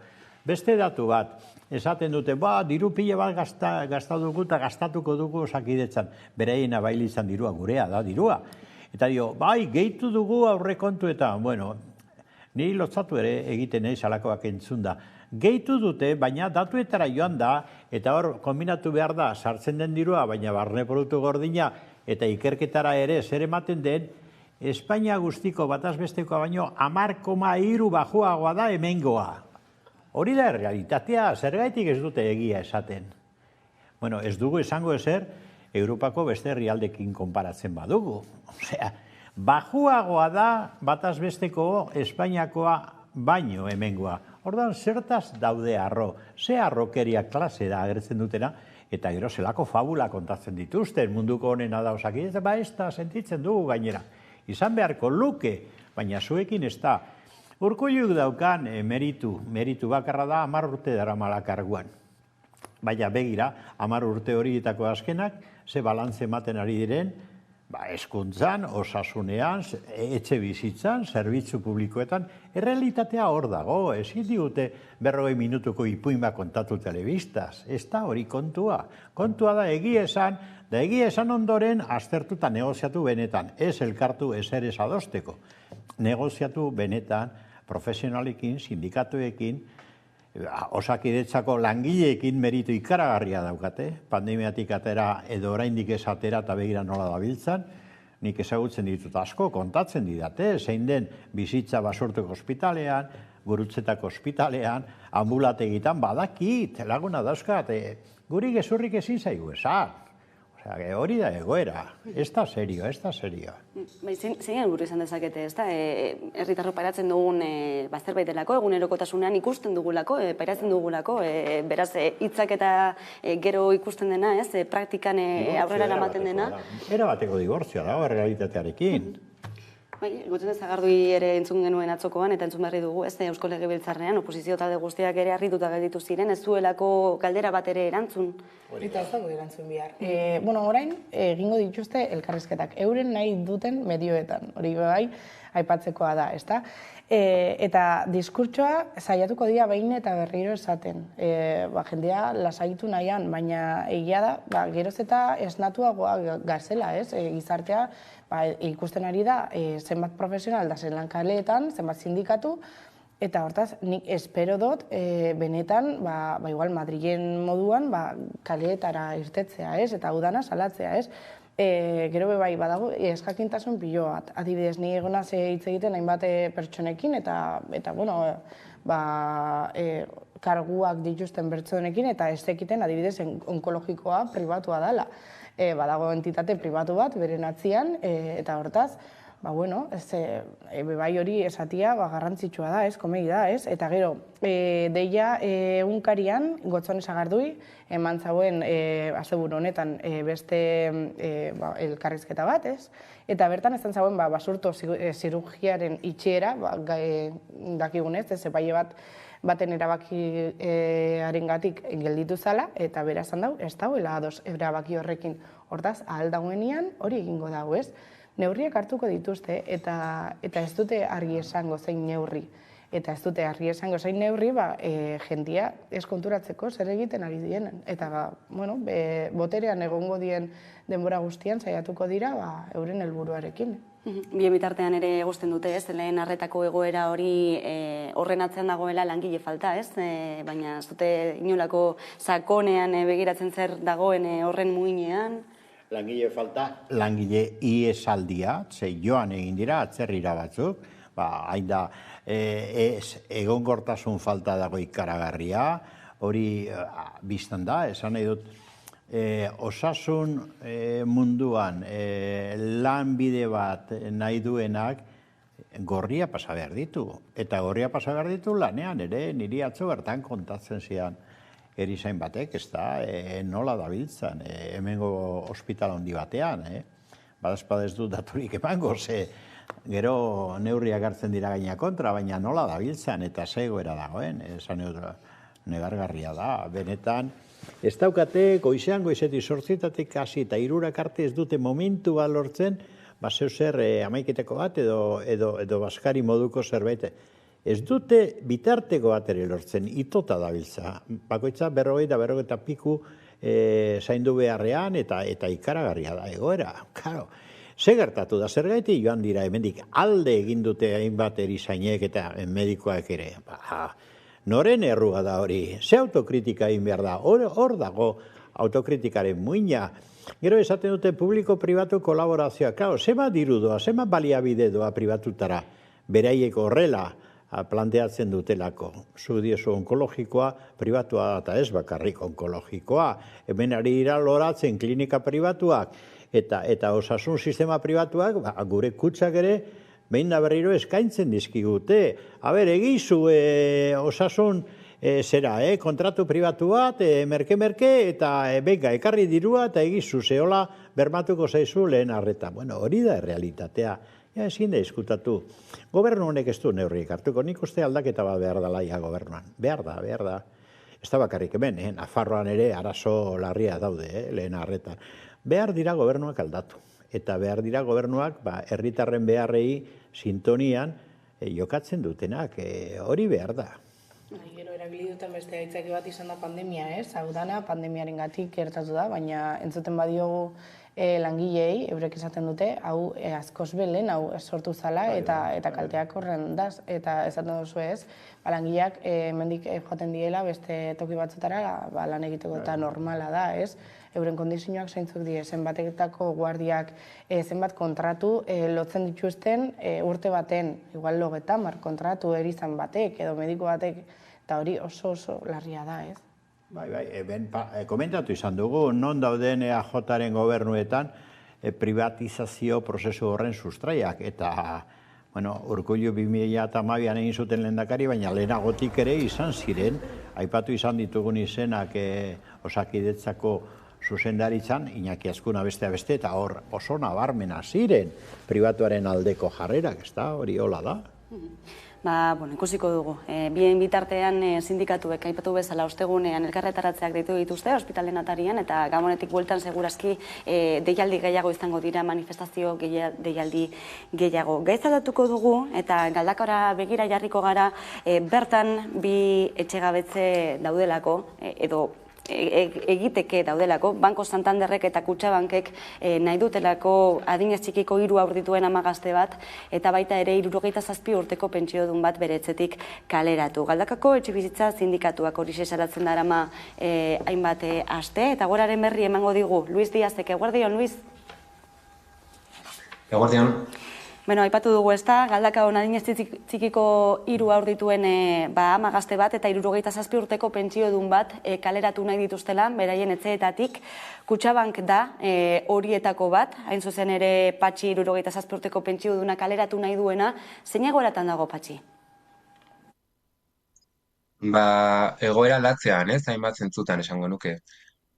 Beste datu bat, esaten dute, diru pile bat gastatu dugu eta gastatuko dugu Osakidetzan. Beraien abaili izan dirua, gurea da dirua. Eta dio, gehitu dugu aurrekontuetan. Ni lotzatu ere egiten naiz alakoak entzun da. Gehitu dute, baina datuetara joan da, eta hor kombinatu behar da, sartzen den dirua, baina barne produktu gordina, eta ikerketara ere zer ematen den, Espainia guztiko batazbestekoa baino 10,3 bajuagoa da hemengoa. Hori da realitatea, zergaitik ez dute egia esaten. Bueno, ez dugu esango ezer, Europako beste herrialdekin konparatzen badugu. Osea, bajuagoa da batazbesteko Espainiakoa baino hemengoa. Ordan zertaz daude arro, ze arrokeria klase da agertzen dutena, eta gero zelako fabula kontatzen dituzten, munduko honena da Osakidetza, ez da sentitzen dugu gainera. Izan beharko luke, baina zuekin ez da. Urkulluk daukan meritu bakarra da 10 urte daramala karguan. Baina begira, 10 urte horietako azkenak, ze balantze ematen ari diren, hezkuntzan, osasunean, etxe bizitzan, zerbitzu publikoetan, errealitatea hor dago, ezin digute 40 minutuko ipuin bat kontatu telebistaz. Ez da hori kontua. Kontua da egia esan, da egia esan ondoren aztertuta negoziatu benetan, ez elkartu ezer ez adosteko. Negoziatu benetan, profesionalekin, sindikatuekin, Osakidetzako langileekin meritu ikaragarria daukate, pandemiatik atera edo oraindik ez atera eta begira nola dabiltzan, nik ezagutzen ditut asko, kontatzen didate, zein den bizitza basurteko ospitalean, Gurutzetako ospitalean, ambulategitan badakit, laguna dauzkat, guri gezurrik ezin zaigu esan. Osea, hori da egoera, ez da serio, ez da serio. Zein helburu izan dezakete, ez da? Herritarrok pairatzen dugun zerbait delako, egunerokotasunean ikusten dugulako, pairatzen dugulako, beraz, hitzak eta gero ikusten dena, ez? Praktikan aurrera eramaten dena. Era bateko dibortzioa dago errealitatearekin. Gotxen Zagardui ere entzun genuen atzokoan, eta entzun berri dugu, ez Eusko Legebiltzarrean, oposizio talde guztiak ere harrituta gelditu ziren, ez zuelako galdera bat ere erantzun. Eta ez dago erantzun behar. Orain, egingo dituzte elkarrizketak, euren nahi duten medioetan, hori bai, aipatzekoa da, ez da? Eta diskurtsoa saiatuko dira behin eta berriro esaten. Jendea lasaitu nahian, baina egia da, geroz eta esnatuagoa gazela, ez? Gizartea ikusten ari da zenbat profesional da zen lankaleetan, zenbat sindikatu, eta hortaz nik espero dut benetan, igual Madrilen moduan, kaleetara irtetzea, ez? Eta udana salatzea, ez? Gero bai badago eskakintasun pilo bat. Adibidez, ni egonaz hitz egiten hainbat pertsonekin eta karguak dituzten pertsonekin eta ez ekiten adibidez onkologikoa pribatua dela. Badago entitate pribatu bat beren atzian eta hortaz, bai hori esatia garrantzitsua da, komegi da, ez? Eta gero, deia egunkarian, Gotzone Sagardui, eman zauen asteburu honetan beste elkarrizketa bat, ez? Eta bertan ezan zauen basurto zirurgiaren itxiera, dakigunez, epaile baten erabakiarengatik gelditu zala, eta bera esan dau, ez dauela ados erabaki horrekin. Hortaz, ahal dagoenean hori egingo dago, ez? Neurriak hartuko dituzte eta ez dute argi esango zein neurri. Eta ez dute argi esango zein neurri, jendia ez konturatzeko zer egiten ari dienen. Eta, boterean egongo dien denbora guztian saiatuko dira euren helburuarekin. Bien bitartean ere egozten dute, ez? Lehen arretako egoera hori horren atzean dagoela langile falta, ez? Baina ez dute inolako sakonean begiratzen zer dagoen horren muinean. Langile falta, langile iesaldia, joan egin dira, atzerrira batzuk, hain da, egongortasun falta dago ikaragarria, hori biztan da, esan nahi dut, osasun munduan lanbide bat nahi duenak gorria pasa behar ditu. Eta gorria pasa behar ditu lanean ere, niri atzo bertan kontatzen zian erizain batek, ez da, nola dabiltzan, hemengo ospitala handi batean, badazpad ez dut daturik emango, ze gero neurriak hartzen dira gaina kontra, baina nola dabiltzan eta zegoera dagoen, esan negargarria da, benetan, ez daukate goizetik 8:00 hasi eta 3:00 arte ez dute momentu bat lortzen, zeu zer amaiketeko bat edo baskari moduko zerbait. Ez dute bitarteko bat ere lortzen, itota dabiltza. Bakoitza 40 piku zaindu beharrean eta ikaragarria da egoera. Claro, Ze gertatu da, zergatik joan dira hemendik alde egin dute hainbat erizainek eta medikoak ere. Noren errua da hori? Ze autokritika egin behar da? Hor dago autokritikaren muina. Gero esaten dute publiko-pribatu kolaborazioa. Claro, zema diru doa, zema baliabide doa pribatutara. Beraiek horrela planteatzen dutelako. Zu diezu onkologikoa, pribatua eta ez bakarrik onkologikoa. Hemen ari dira loratzen klinika pribatuak eta osasun sistema pribatuak, gure kutsak ere, behin da berriro eskaintzen dizkigute. Egizu osasun kontratu pribatu bat, merke-merke, eta benga, ekarri dirua, eta egizu, zehola bermatuko zaizu lehen arreta. Bueno, hori da realitatea. Ezin da izkutatu. Gobernu honek ez du neurriek hartuko. Nik uste aldaketa bat behar da laia gobernuan. Behar da. Ez da bakarrik hemen, Nafarroan ere arazo larria daude, lehen arretan. Behar dira gobernuak aldatu. Eta behar dira gobernuak herritarren beharrei sintonian jokatzen dutenak. Hori behar da. Gero erabili duten beste aitzaki bat izan da pandemia, ez? Hau dana pandemiaren gatik gertatu da, baina entzuten badiogu langilei, eurek esaten dute, hau askoz belen, hau sortu zala eta kalteak horren daz, eta esaten duzu ez, langileak mendik joaten diela beste toki batzutara lan egiteko eta normala da, ez? Euren kondizioak zeintzuk die, zenbateketako guardiak, zenbat kontratu lotzen dituzten urte baten, igual 30 kontratu erizan batek edo mediko batek, eta hori oso larria da, ez? Bai, komentatu izan dugu, non dauden EAJaren gobernuetan privatizazio prozesu horren sustraiak, eta Urkullu 2012an egin zuten lehendakari, baina lehenagotik ere izan ziren, aipatu izan ditugun izenak Osakidetzako zuzendaritzan, Iñaki Azkuna beste, eta hor oso nabarmena ziren pribatuaren aldeko jarrerak, ez da, hori hola da. Ikusiko dugu. Bien bitartean sindikatuek aipatu bezala ostegunean elkarretaratzeak deitu dituzte ospitalen atarian eta gamonetik bueltan segurazki deialdi gehiago izango dira, manifestazio deialdi gehiago. Gaizaldatuko dugu eta Galdakaora begira jarriko gara bertan bi etxegabetze daudelako edo egiteke daudelako, Banko Santanderrek eta Kutxabankek nahi dutelako adinez txikiko 3 haur dituen ama gazte bat, eta baita ere 67 urteko pentsiodun bat bere etxetik kaleratu. Galdakako etxebizitza sindikatuak hori salatzen darama hainbat aste, eta goraren berri emango digu Luis Diazek. Eguerdion, Luis? Eguerdion. Aipatu dugu ez da, Galdakaon adinez txikiko 3 haur dituen ama gazte bat eta 67 urteko pentsiodun bat kaleratu nahi dituztela, beraien etxeetatik. Kutxabank da horietako bat, hain zuzen ere Patxi 67 urteko pentsioduna kaleratu nahi duena. Zein egoeratan dago, Patxi? Egoera latzean, ez, hainbat zentzutan esango nuke.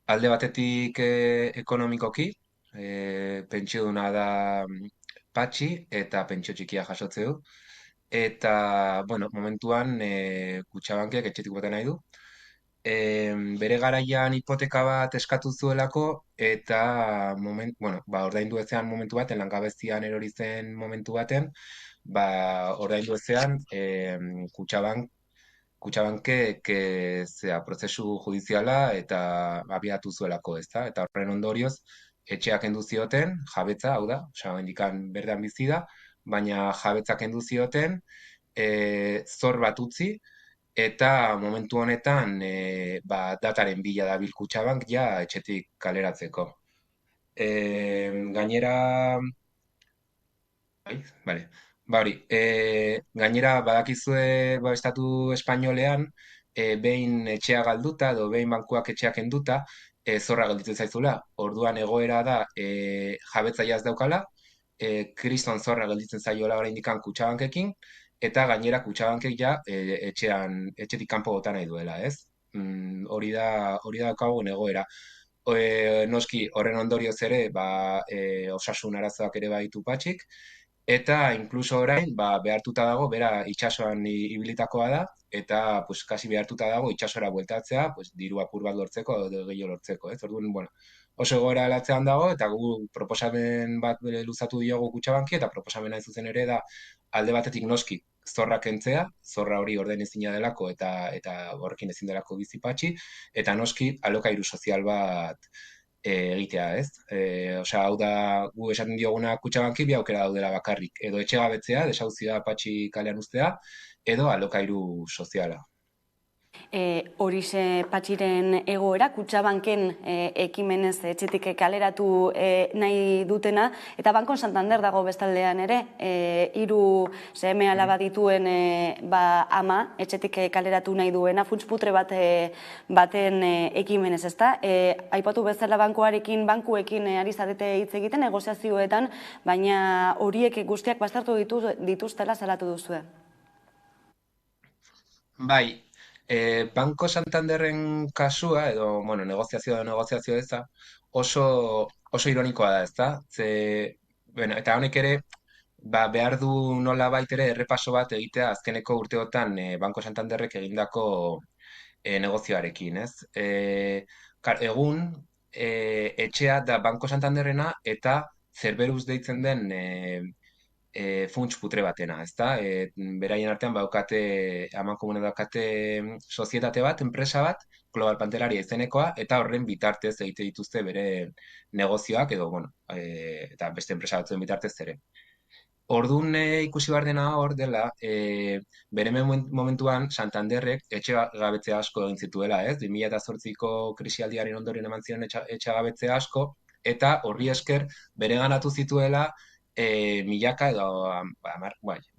Alde batetik ekonomikoki, pentsioduna da Patxi eta pentsio txikia jasotze du. Eta, momentuan Kutxabankek etxetik bote nahi du. Bere garaian hipoteka bat eskatu zuelako eta ordaindu ezean momentu baten, langabezian erori zen momentu baten, ordaindu ezean Kutxabankek prozesu judiziala eta abiatu zuelako, ezta? Eta horren ondorioz, etxeak kendu zioten, jabetza, hau da, indikan berdan bizi da, baina jabetza kendu zioten, zor bat utzi, eta momentu honetan dataren bila dabil Kutxabank ja etxetik kaleratzeko. Gainera, gainera badakizue estatu espainolean, behin etxea galduta edo behin bankuak etxeak kenduta, zorra gelditzen zaizula. Orduan egoera da jabetza jaz daukala, kriston zorra gelditzen zaiola oraindikan Kutxabankekin, eta gainera Kutxabankek ja etxetik kanpo bota nahi duela, ez? Hori da daukagun egoera. Noski horren ondorioz ere osasun arazoak ere baditu Patxik, eta inkluso orain behartuta dago, bera itsasoan ibilitakoa da, eta kasi behartuta dago itsasora bueltatzea, diru apur bat lortzeko edo gehiago lortzeko, ez? Orduan, oso egoera latzean dago, eta gu proposamen bat luzatu diogu Kutxabanki, eta proposamena hain zuzen ere da alde batetik noski zorra kentzea, zorra hori ordain ezina delako eta horrekin ezin delako bizi Patxi, eta noski alokairu sozial bat egitea, ez? Osea, hau da, gu esaten dioguna Kutxabanki bi aukera daudela bakarrik. Edo etxegabetzea, desauzioa patxi kalean uztea, edo alokairu soziala. Horixe Patxiren egoera, Kutxabanken ekimenez etxetik kaleratu nahi dutena, eta Banko Santander dago bestaldean ere, 3 seme alaba dituen ama etxetik kaleratu nahi duena, funts putre baten ekimenez, ezta? Aipatu bezala bankuekin ari zarete hitz egiten negoziazioetan, baina horiek guztiak baztertu dituztela salatu duzue. Bai, Banko Santanderren kasua, edo, bueno, negoziazio eza, oso ironikoa da, ezta? Eta honek ere, behar du nola baitere errepaso bat egitea azkeneko urteotan Banko Santanderrek egindako negozioarekin, ez? Egun, etxea da Banko Santanderrena eta Cerberus deitzen den funts putre batena, ezta? Beraien artean amankomune daukate sozietate bat, enpresa bat, Global Pantelaria izenekoa, eta horren bitartez egite dituzte bere negozioak, edo, bueno, eta beste enpresa batzuen bitartez ere. Orduan ikusi behar dena hor dela, bere momentuan Santanderrek etxegabetzea asko egin zituela, ez? 2008ko krisialdiaren ondoren eman ziren etxegabetzea asko, eta horri esker bere ganatu zituela milaka edo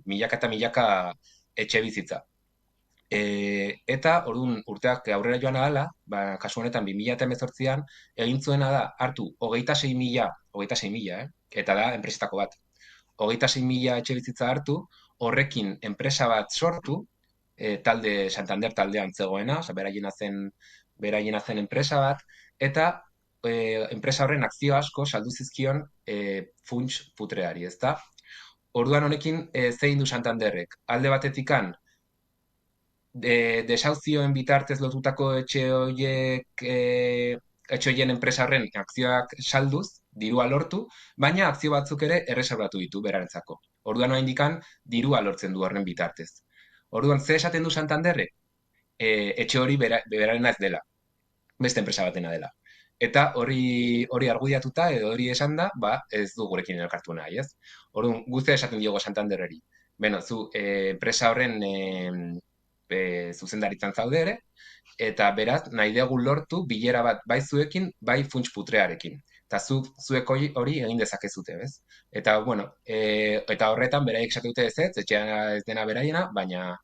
milaka eta milaka etxe bizitza. Eta orduan urteak aurrera joan ahala, kasu honetan 2018an egin zuena da hartu 26.000, eta da enpresetako bat. 26.000 etxe bizitza hartu, horrekin enpresa bat sortu, Santander taldean zegoena, beraien zen enpresa bat, eta enpresa horren akzio asko saldu zizkion funts putreari, ezta? Orduan honekin zein du Santanderrek. Alde batetikan, desauzioen bitartez lotutako etxe horien enpresa horren akzioak salduz, dirua lortu, baina akzio batzuk ere erreserbatu ditu berarentzako. Orduan indikan dirua lortzen du horren bitartez. Orduan, ze esaten du Santanderrek? Etxe hori berarena ez dela, beste enpresa batena dela. Eta hori argudiatuta edo hori esan da, ez du gurekin elkartu nahi, ez? Orduan, guztia esaten diogo Santanderreri. Beno, zu enpresa horren zuzendaritzan zaude ere, eta beraz, nahi dugu lortu bilera bat bai zuekin, bai funts putrearekin. Eta zuek hori egin dezakezute, bez? Eta, bueno, eta horretan beraiek esatu dute etxea ez dena beraiena, baina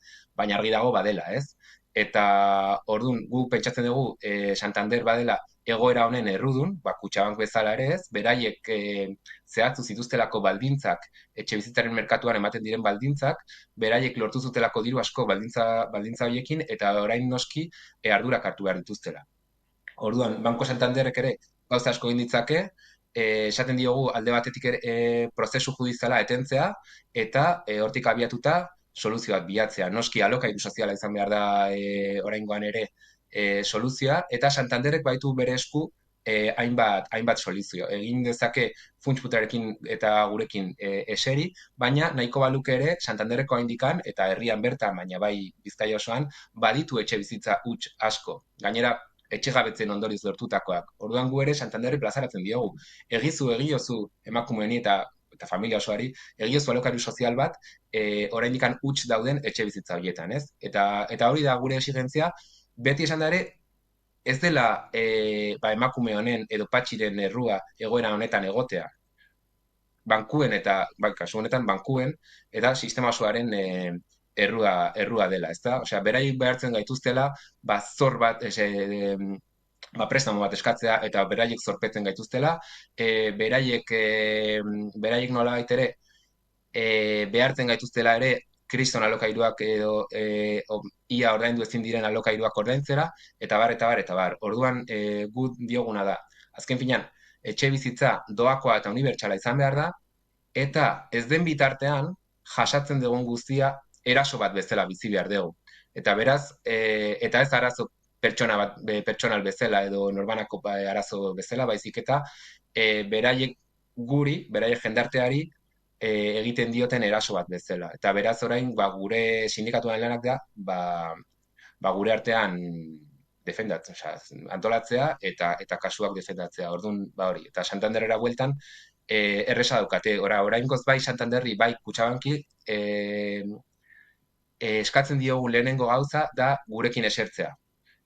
argi dago badela, ez? Eta orduan, gu pentsatzen dugu Santander badela egoera honen errudun, Kutxabank bezala ere ez, beraiek zehatzu zituztelako baldintzak, etxe bizitzaren merkatuan ematen diren baldintzak, beraiek lortu zutelako diru asko baldintza horiekin, eta orain noski ardurak hartu behar dituztela. Orduan, Banko Santanderrek ere gauza asko egin ditzake, esaten diogu alde batetik prozesu judiziala etentzea, eta hortik abiatuta soluzio bat bilatzea. Noski alokairu soziala izan behar da oraingoan ere soluzioa, eta Santanderrek baitu bere esku hainbat soluzio. Egin dezake funts putrearekin eta gurekin eseri, baina nahiko baluke ere Santanderreko indikan eta herrian bertan, baina bai Bizkaia osoan, baditu etxe bizitza huts asko. Gainera, etxegabetzen ondorioz lortutakoak. Orduan gu ere Santanderri plazaratzen diogu. Egiozu emakumeeni eta familia osoari, egiozu alokairu sozial bat, oraindikan huts dauden etxe bizitza horietan, ez? Eta hori da gure exigentzia, beti esan da ere, ez dela emakume honen edo Patxiren errua egoera honetan egotea. Bankuen eta, kasu honetan, bankuen eta sistema osoaren errua dela, ezta? Osea, beraiek behartzen gaituztela, zor bat, prestamo bat eskatzea eta beraiek zorpetzen gaituztela, beraiek nola baitere behartzen gaituztela ere kriston alokairuak edo ia ordaindu ezin diren alokairuak ordaintzera, eta bar. Orduan, gu dioguna da. Azken finean, etxe bizitza doakoa eta unibertsala izan behar da, eta ez den bitartean, jasatzen dugun guztia, eraso bat bezala bizi behar dugu. Eta beraz, eta ez arazo pertsonal bezala edo norbanako arazo bezala, baizik eta beraiek jendarteari egiten dioten eraso bat bezala. Eta beraz orain, gure sindikatuan lanak da, gure artean defendatzen, antolatzea eta kasuak defendatzea. Orduan, hori, eta Santanderera bueltan, erresa daukate. Oraingoz bai Santanderri, bai Kutxabanki, eskatzen diogu lehenengo gauza da gurekin esertzea.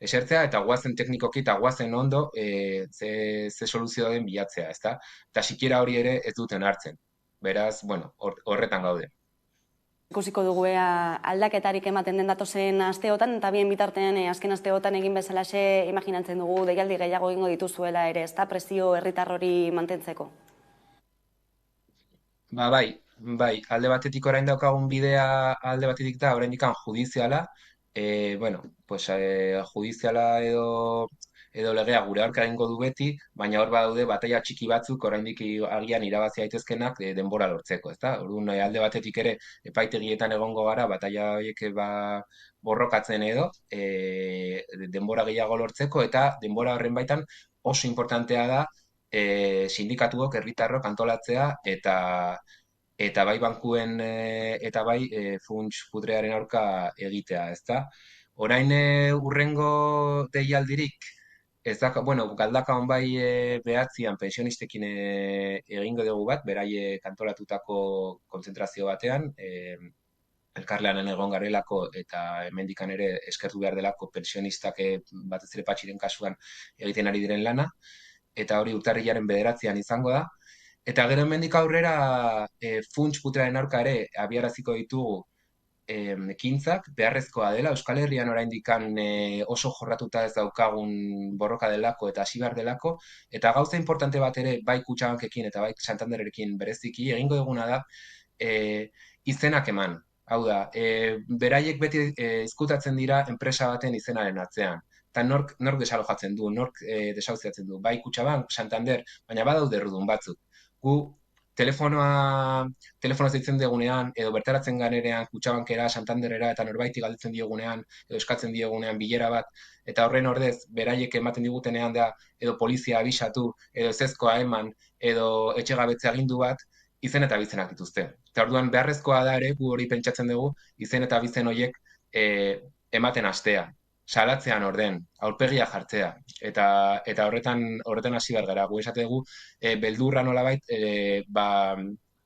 Esertzea eta guazen teknikoki eta guazen ondo ze soluzio den bilatzea, ezta? Eta sikiera hori ere ez duten hartzen. Beraz, bueno, horretan gaude. Ikusiko dugu aldaketarik ematen den datozen asteotan, eta bien bitartean azken asteotan egin bezalaxe imaginatzen dugu deialdi gehiago egingo dituzuela ere, ezta presio herritar hori mantentzeko? Bai, alde batetik orain daukagun bidea alde batetik da, oraindik judiziala, judiziala edo legea gure aurka egingo du beti, baina hor badaude bataila txiki batzuk oraindik agian irabazi daitezkenak denbora lortzeko, ezta? Orduan alde batetik ere epaitegietan egongo gara bataila horiek borrokatzen edo denbora gehiago lortzeko, eta denbora horren baitan oso importantea da sindikatuok herritarrok antolatzea eta bai bankuen eta bai funts putrearen aurka egitea, ezta? Orain hurrengo deialdirik ez da, galdaka honbai behatzian pensionistekin egingo dugu bat, beraiek antolatutako kontzentrazio batean, elkarlanen egon garelako eta hemendikan ere eskertu behar delako pensionistak batez ere Patxiren kasuan egiten ari diren lana, eta hori urtarrilaren 9an izango da. Eta gero hemendik aurrera funts putrearen aurka ere abiaraziko ditugu ekintzak, beharrezkoa dela, Euskal Herrian oraindik oso jorratuta ez daukagun borroka delako eta hasi behar delako, eta gauza importante bat ere bai Kutxabankekin eta bai Santanderekin bereziki egingo duguna da izenak eman. Hau da, beraiek beti ezkutatzen dira enpresa baten izenaren atzean. Eta nork desalojatzen du, nork desauziatzen du, bai Kutxabank, Santander, baina badaude errudun batzuk. Gu telefonoz ditzen diegunean, edo bertaratzen ganerean Kutxabankera, Santanderera, eta norbaiti galdetzen diegunean, edo eskatzen diegunean bilera bat, eta horren ordez, beraiek ematen digutenean da, edo polizia abisatu, edo ezezkoa eman, edo etxegabetze agindu bat, izen eta abizenak dituzte. Eta orduan beharrezkoa da ere, gu hori pentsatzen dugu, izen eta abizen horiek ematen hastea. Salatzean orden, aurpegia jartzea, eta horretan hasi behar gara. Gu esate dugu, beldurra nolabait,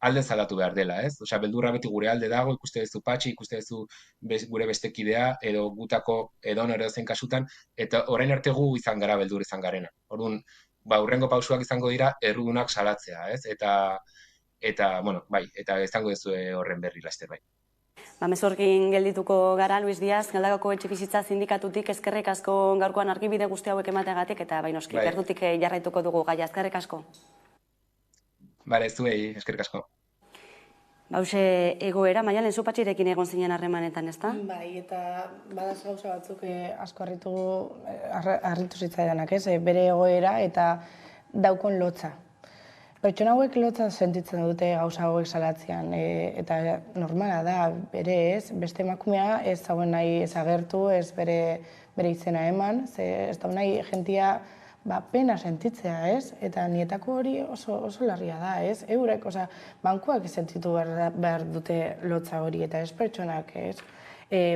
alde aldatu behar dela, ez? Osea, beldurra beti gure alde dago, ikuste duzu Patxi, ikuste duzu gure bestekidea, edo gutako edon ere zen kasutan, eta orain arte gu izan gara beldur izan garena. Orduan, hurrengo pausuak izango dira errudunak salatzea, ez? Eta izango duzu horren berri laster bai. Mezorkin geldituko gara, Luis Diaz, Galdakako Etxebizitza Sindikatutik eskerrik asko gaurkoan argibide guzti hauek emateagatik, eta noski gertutik jarraituko dugu gaia, eskerrik asko. Bale, zuei, eskerrik asko. Hauxe egoera, Maialen, zu Patxirekin egon zinen harremanetan, ezta? Bai, eta badaz gauza batzuk asko harritu zitzaidanak, ez? Bere egoera eta daukon lotza. Pertsona hauek lotza sentitzen dute gauza hauek salatzean, eta normala da, bere ez, beste emakumea ez zauen nahi ez agertu, ez bere izena eman, ez da nahi jentia pena sentitzea, ez? Eta nietako hori oso larria da, ez? Eurek, bankuak sentitu behar dute lotza hori, eta ez pertsonak, ez?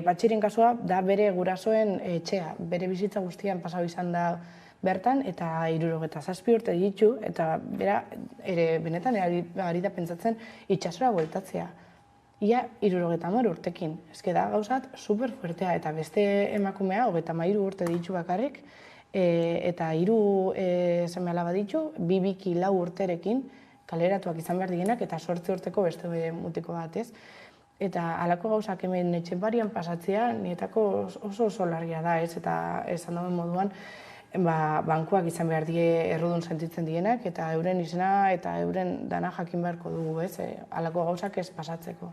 Patxiren kasua da bere gurasoen etxea, bere bizitza guztian pasau izan da bertan, eta 67 urte ditu, eta bera, ere benetan, ari da pentsatzen itxasora bueltatzea. Ia 70 urtekin. Ez da gauzat super fuertea, eta beste emakumea, 33 urte ditu bakarrik, eta 3 seme-alaba ditu, 2 urterekin kaleratuak izan behar digenak, eta 8 urteko beste mutiko bat, ez? Eta halako gauzak hemen etxeparian pasatzea, nietako oso larria da, ez? Eta esan dauen moduan, bankuak izan behar die errudun sentitzen dienak, eta euren izena eta euren dana jakin beharko dugu, ez? Halako gauzak ez pasatzeko.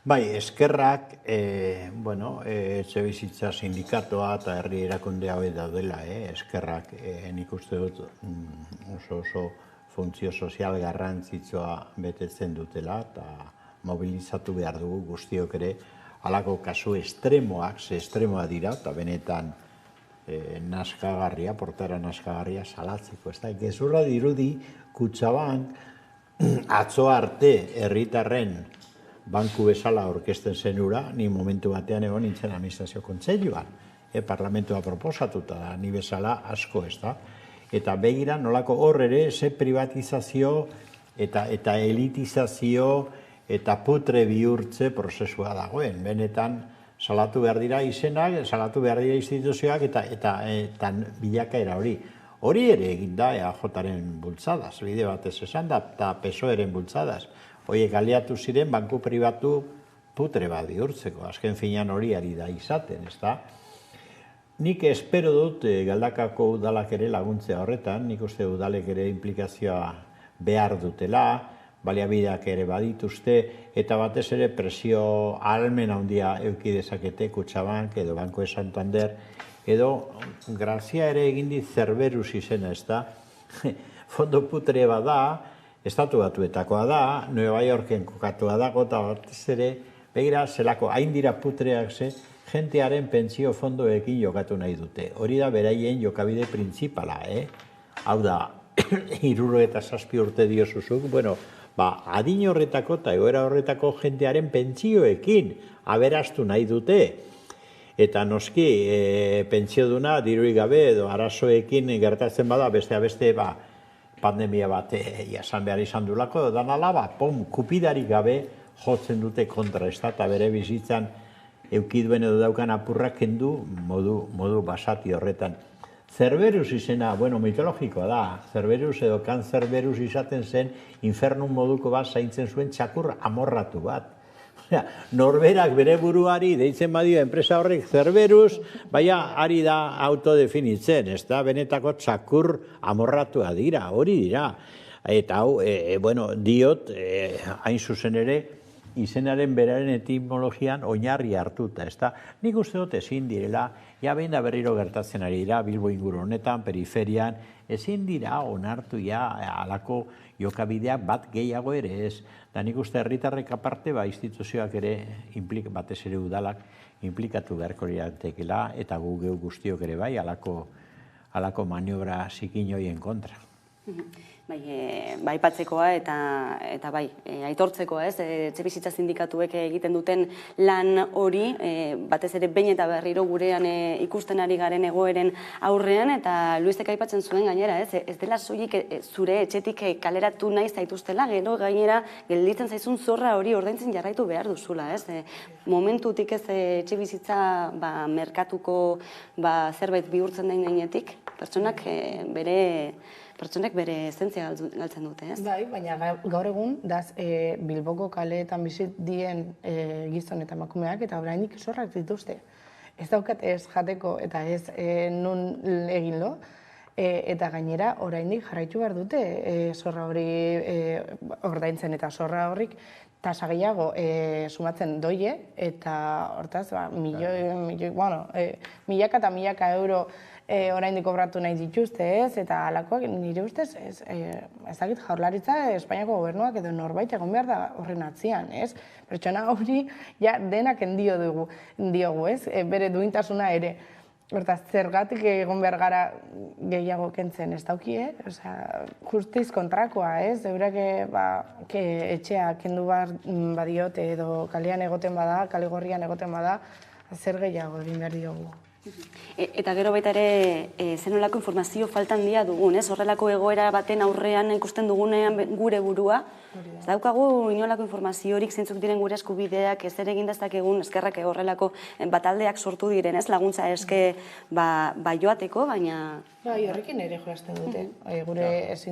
Bai, eskerrak, Etxebizitza Sindikatoa eta herri erakunde hau daudela, eskerrak nik uste dut oso funtzio sozial garrantzitsua betetzen dutela, eta mobilizatu behar dugu guztiok ere halako kasu estremoak, estremoa dira, eta benetan naskagarria, portara naskagarria salatzeko. Gezurra dirudi Kutxabank atzo arte herritarren banku bezala orkesten zen ura, ni momentu batean egon nintzen administrazio kontseiluan. parlamentua proposatuta da, ni bezala asko, ez da? Eta begira nolako hor ere, ze privatizazio eta elitizazio eta putre bihurtze prozesua dagoen. Benetan, salatu behar dira izenak, salatu behar dira instituzioak eta bilakaera hori. Hori ere egin da EAJaren bultzadaz, bide batez esan da, eta PSOEren bultzadaz. Horiek aliatu ziren banku pribatu putre bat bihurtzeko, azken finean hori ari da izaten, ez da? Nik espero dut Galdakako udalak ere laguntzea horretan, nik uste udalek ere implikazioa behar dutela, baliabideak ere badituzte, eta batez ere presio ahalmen handia eduki dezakete Kutxabank edo Banco de Santander, edo grazia ere egin dit Cerberus izena, ez da? Fondo putre bada, estatu batuetakoa da, Nueva Yorken kokatua dago, eta batez ere, begira, zelako, hain dira putreak ze, jentearen pentsio fondoekin jokatu nahi dute. Hori da beraien jokabide printzipala, Hau da, 67 urte diozuzuk, bueno, adin horretako eta egoera horretako jentearen pentsioekin aberastu nahi dute. Eta noski, pentsioduna dirurik gabe edo arazoekin gertatzen bada, beste pandemia bat jasan behar izan duelako, dan alaba, kupidarik gabe jotzen dute kontra, ez da, eta bere bizitzan eukiduen edo daukan apurrak kendu modu basati horretan. Cerberus izena, mitologikoa da, Cerberus edo Cancerberus izaten zen infernun moduko bat zaintzen zuen txakur amorratu bat. Norberak bere buruari deitzen badio enpresa horrek Cerberus, ari da autodefinitzen, ez da, benetako txakur amorratua dira, hori dira. Eta hau, diot, hain zuzen ere, izenaren beraren etimologian oinarri hartuta, ez da. Nik uste dut ezin direla, behin da berriro gertatzen ari dira, Bilbo inguru honetan, periferian, ezin dira onartu alako jokabideak bat gehiago ere ez. Da nik uste herritarrek aparte, instituzioak ere, batez ere udalak, implikatu beharko liratekeela, eta gu geu guztiok ere bai, alako maniobra zikin hoien kontra. Bai patzekoa eta bai aitortzekoa, etxebizitza sindikatuek egiten duten lan hori, batez ere behin eta berriro gurean ikusten ari garen egoeren aurrean, eta Luisek aipatzen zuen gainera, ez dela soilik zure etxetik kaleratu nahi zaituztela, gero gainera gelditzen zaizun zorra hori ordaintzen jarraitu behar duzula, momentutik ez etxebizitza merkatuko zerbait bihurtzen den gainetik, pertsonak bere esentzia galtzen dute, ez? Bai, baina gaur egun, Bilboko kaleetan bizit dien gizon eta emakumeak eta orainik zorrak dituzte. Ez daukat ez jateko eta ez nun egin lo, eta gainera orainik jarraitu behar dute zorra hori ordaintzen eta zorra horrik tasa gehiago sumatzen doie, eta hortaz, milaka eta milaka euro oraindik kobratu nahi dituzte, eta halakoak nire ustez, ez dakit Jaurlaritza, Espainiako gobernuak edo norbait egon behar da horren atzian, ez? Pertsona hori denak diogu, ez? Bere duintasuna ere. Hortaz, zergatik egon behar gara gehiago kentzen ez daukie, justiz kontrakoa, ez? Eurak etxea kendu behar badiote edo kalean egoten bada, kale gorrian egoten bada, zer gehiago egin behar diogu. Eta gero baita ere, zenolako informazio faltan dia dugun, ez? Horrelako egoera baten aurrean ikusten dugunean gure burua. Ez daukagu inolako informaziorik zeintzuk diren gure eskubideak, ez ere egin dezakegu eskerrak horrelako bataldeak sortu diren, ez? Laguntza eske joateko, baina... Bai, horrekin ere jolasten dute, gure ez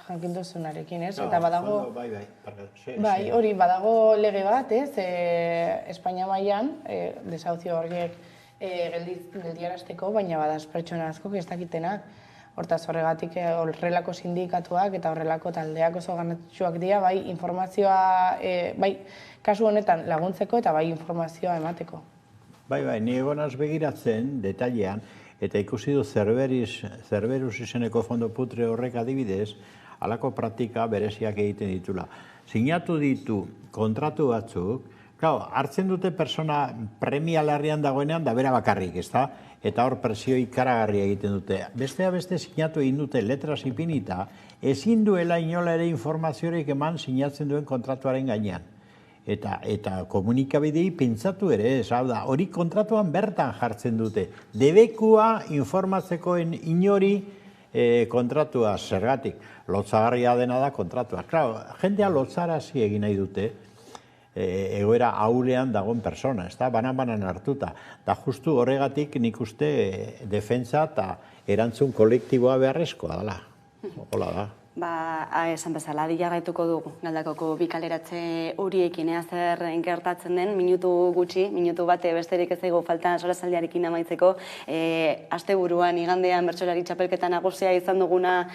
jakintazunarekin, ez? Eta badago... Bai, hori, badago lege bat, ez? Espainia mailan, desauzio horiek geldiarazteko, baina badaz pertsona asko ez dakitenak. Hortaz horregatik horrelako sindikatuak eta horrelako taldeak oso garrantzitsuak dira, bai informazioa, bai kasu honetan laguntzeko eta bai informazioa emateko. Bai, ni egonaz begiratzen detailean, eta ikusi du Cerberus izeneko fondo putre horrek adibidez, halako praktika bereziak egiten ditula. Sinatu ditu kontratu batzuk, hartzen dute persona premia larrian dagoenean da bera bakarrik, ez da? Eta hor presio ikaragarria egiten dute. Bestea beste sinatu egin dute letras ipinita, ezin duela inola ere informaziorik eman sinatzen duen kontratuaren gainean. eta komunikabidei pentsatu ere ez, hau da, hori kontratuan bertan jartzen dute. Debekua informatzeko inori kontratua zergatik. Lotzagarria dena da kontratua. Claro, jendea lotzarazi egin nahi dute, egoera ahulean dagoen persona, ez da, banan-banan hartuta. Da justu horregatik nik uste defentsa eta erantzun kolektiboa beharrezkoa dela. Hola da. Esan bezala, jarraituko du Galdakoko bi kaleratze horiekin zer gertatzen den, minutu gutxi, minutu bate besterik ez zaigu falta solasaldiarekin amaitzeko. Asteburuan igandean bertsolari txapelketa nagusia izan duguna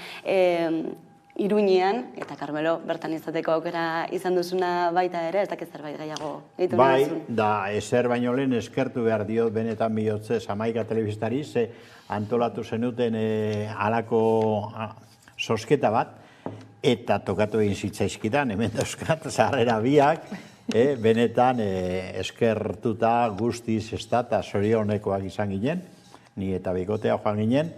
Iruñean, eta Carmelo bertan izateko aukera izan duzuna baita ere, ez dakit zerbait gehiago gehitu nahi duzun. Bai, da ezer baino lehen eskertu behar diot benetan bihotzez Hamaika Telebistari, ze antolatu zenuten halako sosketa bat, eta tokatu egin zitzaizkidan, hemen dauzkat, sarrera biak, benetan eskertuta guztiz ez da, eta zorionekoak izan ginen, ni eta bikotea joan ginen,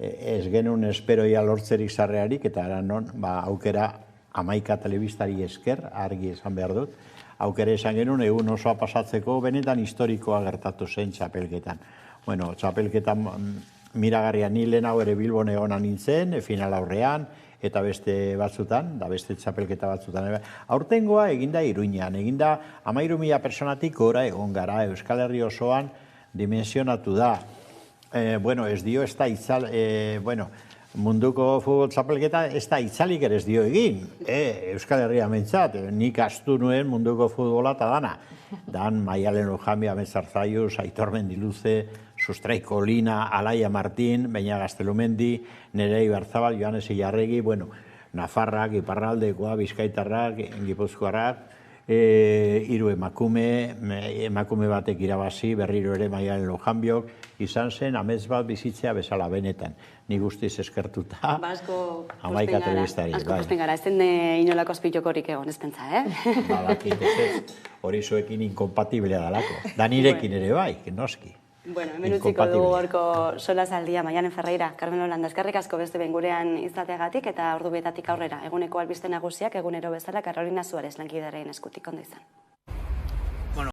ez genuen esperoia lortzerik sarrearik, eta ara non, aukera Hamaika Telebistari esker, argi esan behar dut, aukera esan genuen egun osoa pasatzeko, benetan historikoa gertatu zen txapelketan. Bueno, txapelketan miragarria ni lehenago ere Bilbon egona nintzen, final aurrean, eta beste batzutan, da beste txapelketa batzutan. Aurtengoa eginda Iruñean, eginda 13.000 personatik gora egon gara, Euskal Herri osoan dimensionatu da. Bueno, ez dio, ez da itzal, munduko futbol txapelketa ez da itzalik ere ez dio egin. Euskal Herria mentzat, nik astu nuen munduko futbola eta dana. Dan Maialen Lujambi, Amezarzaius, Aitor Mendiluze, Sustraiko Lina, Alaia Martín, Beña Gaztelumendi, Nerei Barzabal, Joanes Ilarregi, bueno, Nafarrak, Iparraldekoa, Bizkaitarrak, Gipuzkoarrak, hiru emakume batek irabazi, berriro ere Maialen Lujambiok, izan zen amets bat bizitzea bezala benetan. Ni guztiz eskertuta, Hamaika Telebistari. Asko posten gara, ez den inolako azpitjokorik egon, ez pentsa, Badakit ez, hori zuekin inkompatiblea dalako. Danirekin ere bai, noski. Bueno, hemen utziko dugu horko solasaldia, Maialen Ferreira, Carmelo Landa, eskerrik asko beste behin gurean izateagatik eta ordu bietatik aurrera. Eguneko albiste nagusiak egunero bezala Carolina Suárez lankidearen eskutik ondo izan.